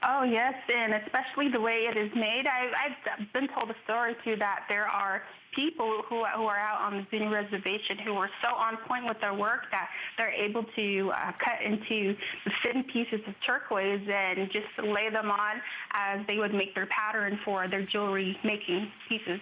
Oh, yes, and especially the way it is made. I've been told a story, too, that there are people who are out on the Zuni reservation who are so on point with their work that they're able to cut into the thin pieces of turquoise and just lay them on as they would make their pattern for their jewelry making pieces.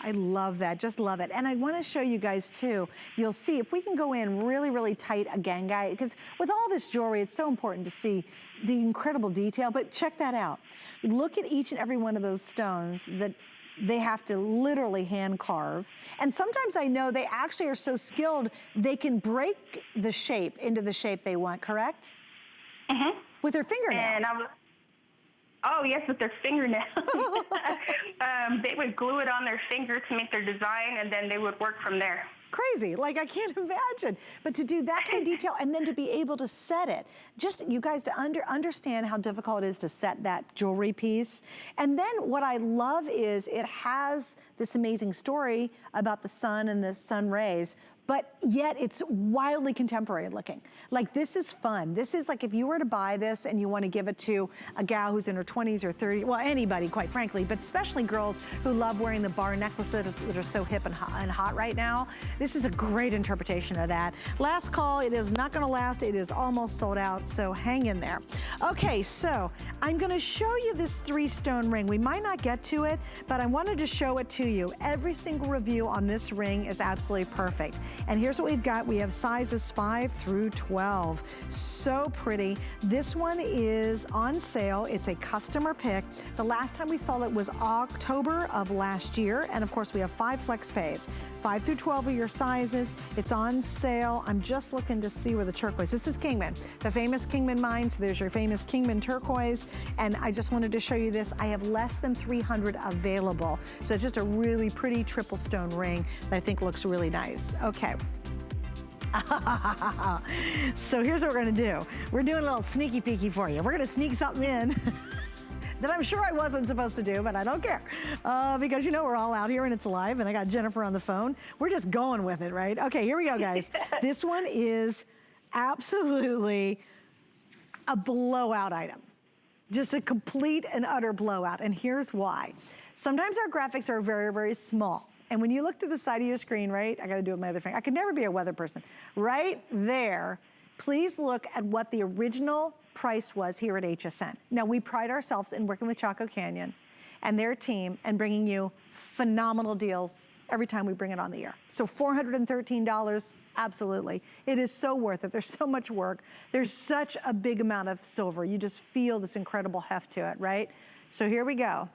I love that, just love it. And I want to show you guys too, you'll see if we can go in really, really tight again, guys, because with all this jewelry, it's so important to see the incredible detail, but check that out. Look at each and every one of those stones that they have to literally hand carve. And sometimes I know they actually are so skilled, they can break the shape into the shape they want, correct? Mm-hmm. With her fingernail. And I was, oh yes, with their fingernail. They would glue it on their finger to make their design, and then they would work from there. Crazy, like I can't imagine. But to do that kind of detail and then to be able to set it, just you guys to understand how difficult it is to set that jewelry piece. And then what I love is it has this amazing story about the sun and the sun rays, but yet it's wildly contemporary looking. Like this is fun. This is like if you were to buy this and you want to give it to a gal who's in her 20s or 30s, well, anybody quite frankly, but especially girls who love wearing the bar necklaces that are so hip and hot right now. This is a great interpretation of that. Last call, it is not gonna last. It is almost sold out, so hang in there. Okay, so I'm gonna show you this 3-stone ring. We might not get to it, but I wanted to show it to you. Every single review on this ring is absolutely perfect. And here's what we've got. We have sizes 5 through 12. So pretty. This one is on sale. It's a customer pick. The last time we saw it was October of last year. And of course, we have 5 flex pays. 5 through 12 are your sizes. It's on sale. I'm just looking to see where the turquoise. This is Kingman, the famous Kingman mine. So there's your famous Kingman turquoise. And I just wanted to show you this. I have less than 300 available. So it's just a really pretty triple stone ring that I think looks really nice. Okay. So here's what we're gonna do. We're doing a little sneaky peeky for you. We're gonna sneak something in that I'm sure I wasn't supposed to do, but I don't care. Because you know we're all out here and it's live and I got Jennifer on the phone. We're just going with it, right? Okay, here we go, guys. This one is absolutely a blowout item. Just a complete and utter blowout, and here's why. Sometimes our graphics are very, very small. And when you look to the side of your screen, right? I gotta do it with my other finger. I could never be a weather person. Right there, please look at what the original price was here at HSN. Now, we pride ourselves in working with Chaco Canyon and their team and bringing you phenomenal deals every time we bring it on the air. So $413, absolutely. It is so worth it. There's so much work. There's such a big amount of silver. You just feel this incredible heft to it, right? So here we go.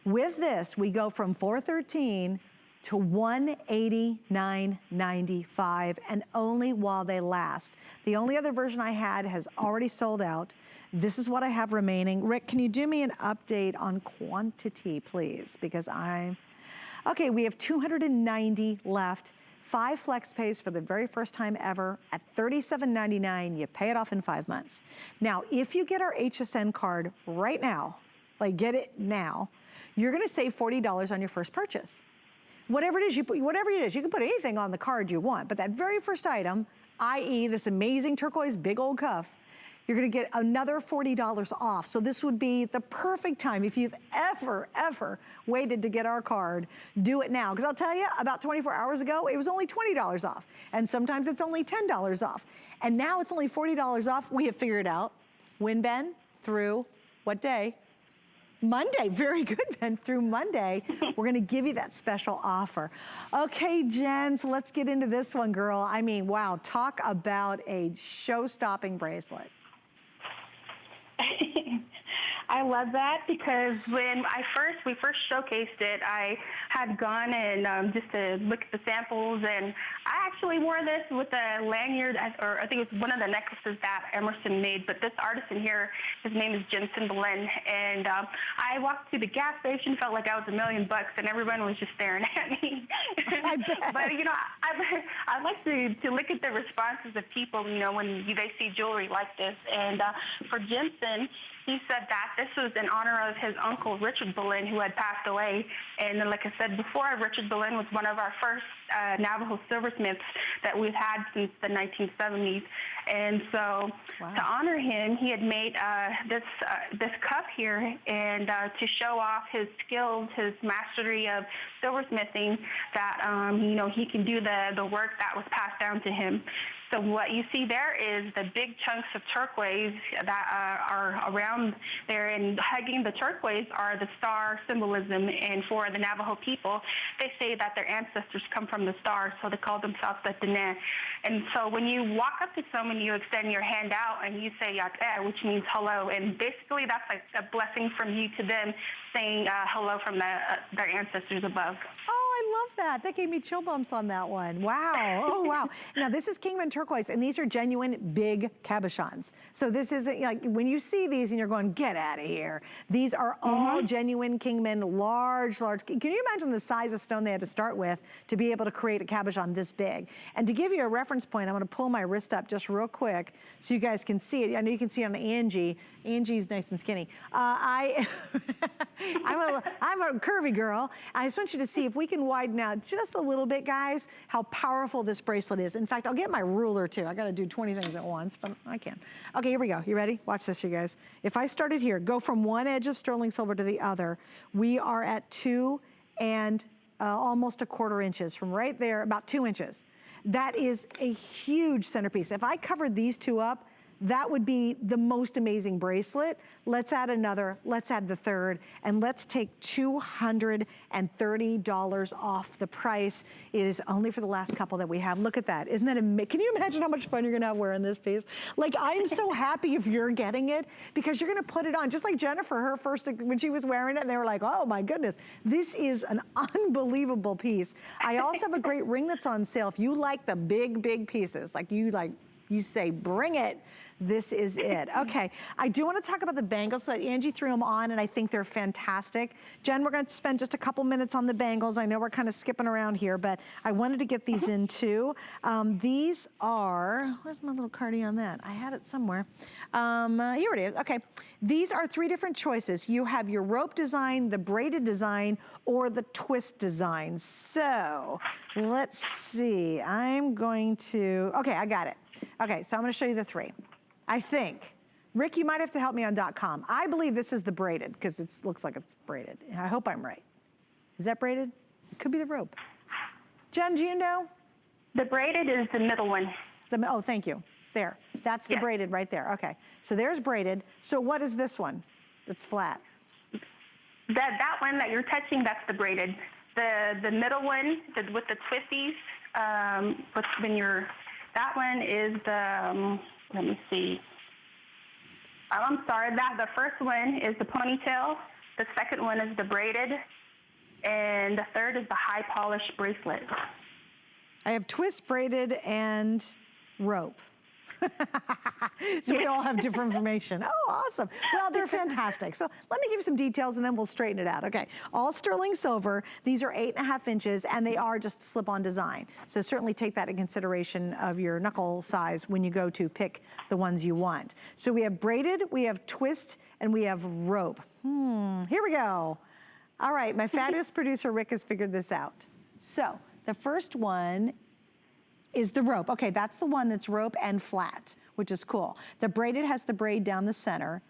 With this, we go from $413 to $189.95, and only while they last. The only other version I had has already sold out. This is what I have remaining. Rick, can you do me an update on quantity, please? Because okay, we have 290 left. 5 flex pays for the very first time ever at $37.99. You pay it off in 5 months. Now, if you get our HSN card right now, like get it now, you're gonna save $40 on your first purchase. Whatever it is, you can put anything on the card you want, but that very first item, i.e. this amazing turquoise big old cuff, you're gonna get another $40 off. So this would be the perfect time. If you've ever waited to get our card, do it now. Because I'll tell you, about 24 hours ago, it was only $20 off. And sometimes it's only $10 off. And now it's only $40 off. We have figured out when, Ben, through what day? Monday, very good, Ben. Through Monday, we're gonna give you that special offer. Okay, Jen, so let's get into this one, girl. I mean, wow, talk about a show-stopping bracelet. I love that because when we first showcased it, I had gone and just to look at the samples, and I actually wore this with a lanyard, or I think it was one of the necklaces that Emerson made, but this artisan here, his name is Jensen Boleyn, and I walked through the gas station, felt like I was $1 million, and everyone was just staring at me. I bet. But, you know, I like to look at the responses of people, you know, when they see jewelry like this, and for Jensen, he said that this was in honor of his uncle, Richard Boleyn, who had passed away. And then, like I said before, Richard Boleyn was one of our first Navajo silversmiths that we've had since the 1970s. And so to honor him, he had made this cup here, and to show off his skills, his mastery of silversmithing, that, you know, he can do the work that was passed down to him. So what you see there is the big chunks of turquoise that are around there, and hugging the turquoise are the star symbolism. And for the Navajo people, they say that their ancestors come from the stars, so they call themselves the Dene. And so when you walk up to someone, you extend your hand out and you say Yate, which means hello. And basically that's like a blessing from you to them, saying hello from their ancestors above. Oh, I love that. That gave me chill bumps on that one. Wow. Oh, wow. Now, this is Kingman turquoise, and these are genuine big cabochons. So this isn't like when you see these and you're going, get out of here. These are all genuine Kingman, large. Can you imagine the size of stone they had to start with to be able to create a cabochon this big? And to give you a reference point, I'm going to pull my wrist up just real quick so you guys can see it. I know you can see it on Angie. Angie's nice and skinny. I'm a curvy girl. I just want you to see if we can widen out just a little bit, guys, how powerful this bracelet is. In fact, I'll get my ruler too. I got to do 20 things at once, but I can. Okay, here we go. You ready? Watch this, you guys. If I started here, go from one edge of sterling silver to the other, we are at 2 and almost 1/4 inches from right there, about 2 inches. That is a huge centerpiece. If I covered these two up, that would be the most amazing bracelet. Let's add another, let's add the third, and let's take $230 off the price. It is only for the last couple that we have. Look at that, isn't that amazing? Can you imagine how much fun you're gonna have wearing this piece? Like, I'm so happy if you're getting it, because you're gonna put it on, just like Jennifer, her first, when she was wearing it, and they were like, oh my goodness, this is an unbelievable piece. I also have a great ring that's on sale. If you like the big, big pieces, you say, bring it. This is it. Okay, I do want to talk about the bangles. So Angie threw them on, and I think they're fantastic. Jen, we're going to spend just a couple minutes on the bangles. I know we're kind of skipping around here, but I wanted to get these in too. These are, where's my little cardie on that? I had it somewhere. Here it is. Okay, these are 3 different choices. You have your rope design, the braided design, or the twist design. So let's see. I'm going to, okay, I got it. Okay, so I'm going to show you the 3. I think. Rick, you might have to help me on .com. I believe this is the braided, because it looks like it's braided. I hope I'm right. Is that braided? It could be the rope. Jen, do you know? The braided is the middle one. Oh, thank you. There. That's the braided right there. Okay. So there's braided. So what is this one? It's flat. That one that you're touching, that's the braided. The middle one with the twisties, that one is the, let me see. I'm sorry, the first one is the ponytail. The second one is the braided. And the third is the high polished bracelet. I have twist, braided, and rope. So we all have different information. Oh, awesome. Well, they're fantastic. So let me give you some details and then we'll straighten it out. Okay, all sterling silver. These are 8.5 inches and they are just slip-on design. So certainly take that in consideration of your knuckle size when you go to pick the ones you want. So we have braided, we have twist, and we have rope. Here we go. All right, my fabulous producer Rick has figured this out. So the first one is the rope. Okay, that's the one that's rope and flat, which is cool. The braided has the braid down the center,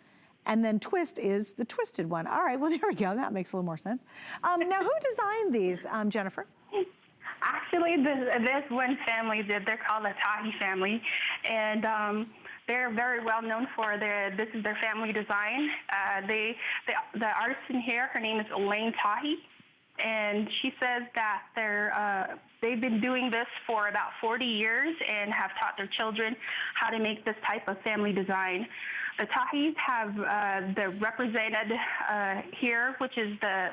and then twist is the twisted one. All right, well, there we go. That makes a little more sense. Now, who designed these, Jennifer? Actually, this one family did. They're called the Tahi family, and they're very well known for this is their family design. The artist in here, her name is Elaine Tahi, and she says that they've been doing this for about 40 years and have taught their children how to make this type of family design. The Tahis have represented here, which is the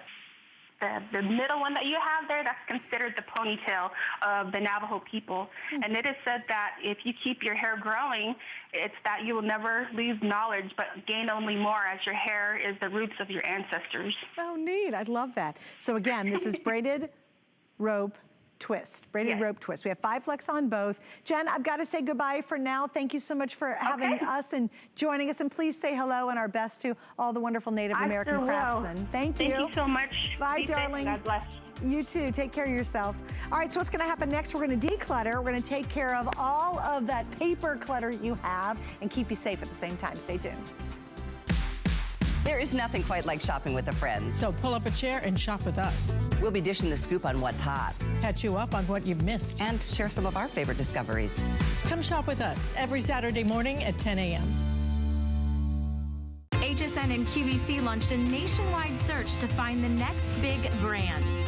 middle one that you have there. That's considered the ponytail of the Navajo people. And it is said that if you keep your hair growing, it's that you will never lose knowledge, but gain only more, as your hair is the roots of your ancestors. Oh, neat. I love that. So again, this is braided, rope, twist, braided rope twist. We have 5 flex on both. Jen, I've got to say goodbye for now. Thank you so much for having us and joining us. And please say hello and our best to all the wonderful Native American craftsmen. Thank you. Thank you so much. Bye, darling. God bless. You too. Take care of yourself. All right, so what's going to happen next? We're going to declutter. We're going to take care of all of that paper clutter you have and keep you safe at the same time. Stay tuned. There is nothing quite like shopping with a friend. So pull up a chair and shop with us. We'll be dishing the scoop on what's hot. Catch you up on what you've missed. And share some of our favorite discoveries. Come shop with us every Saturday morning at 10 a.m. HSN and QVC launched a nationwide search to find the next big brands.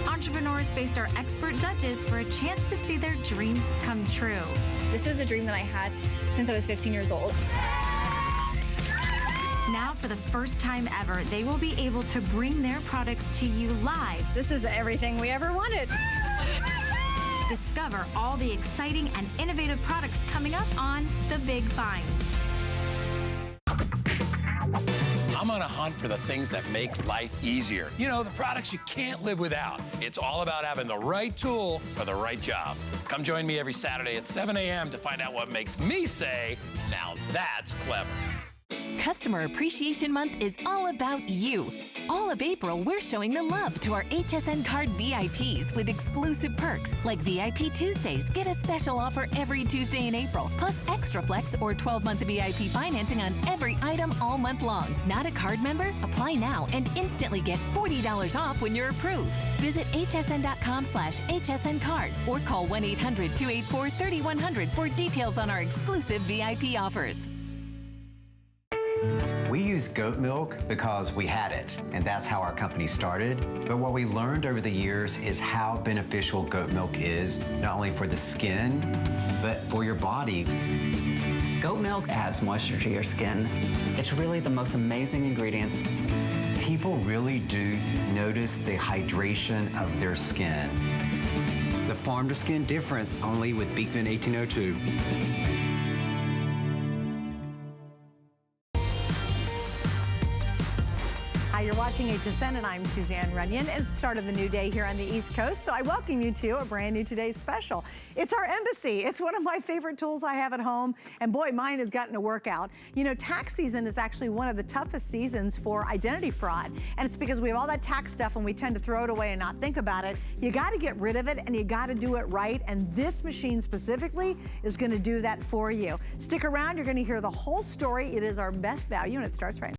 Entrepreneurs faced our expert judges for a chance to see their dreams come true. This is a dream that I had since I was 15 years old. Now, for the first time ever, they will be able to bring their products to you live. This is everything we ever wanted. Discover all the exciting and innovative products coming up on The Big Find. I'm on a hunt for the things that make life easier. You know, the products you can't live without. It's all about having the right tool for the right job. Come join me every Saturday at 7 a.m. to find out what makes me say, now that's clever. Customer Appreciation Month is all about you. All of April, we're showing the love to our HSN card VIPs with exclusive perks like VIP Tuesdays. Get a special offer every Tuesday in April, plus Extra Flex or 12-month VIP financing on every item all month long. Not a card member? Apply now and instantly get $40 off when you're approved. Visit hsn.com/HSN card or call 1-800-284-3100 for details on our exclusive VIP offers. We use goat milk because we had it, and that's how our company started. But what we learned over the years is how beneficial goat milk is, not only for the skin, but for your body. Goat milk adds moisture to your skin. It's really the most amazing ingredient. People really do notice the hydration of their skin. The farm-to-skin difference, only with Beekman 1802. You're watching HSN and I'm Suzanne Runyon. It's the start of the new day here on the East Coast, so I welcome you to a brand new Today's Special. It's our embassy. It's one of my favorite tools I have at home, and boy, mine has gotten to work out. You know, tax season is actually one of the toughest seasons for identity fraud, and it's because we have all that tax stuff and we tend to throw it away and not think about it. You got to get rid of it and you got to do it right, and this machine specifically is going to do that for you. Stick around, you're going to hear the whole story. It is our best value, and it starts right now.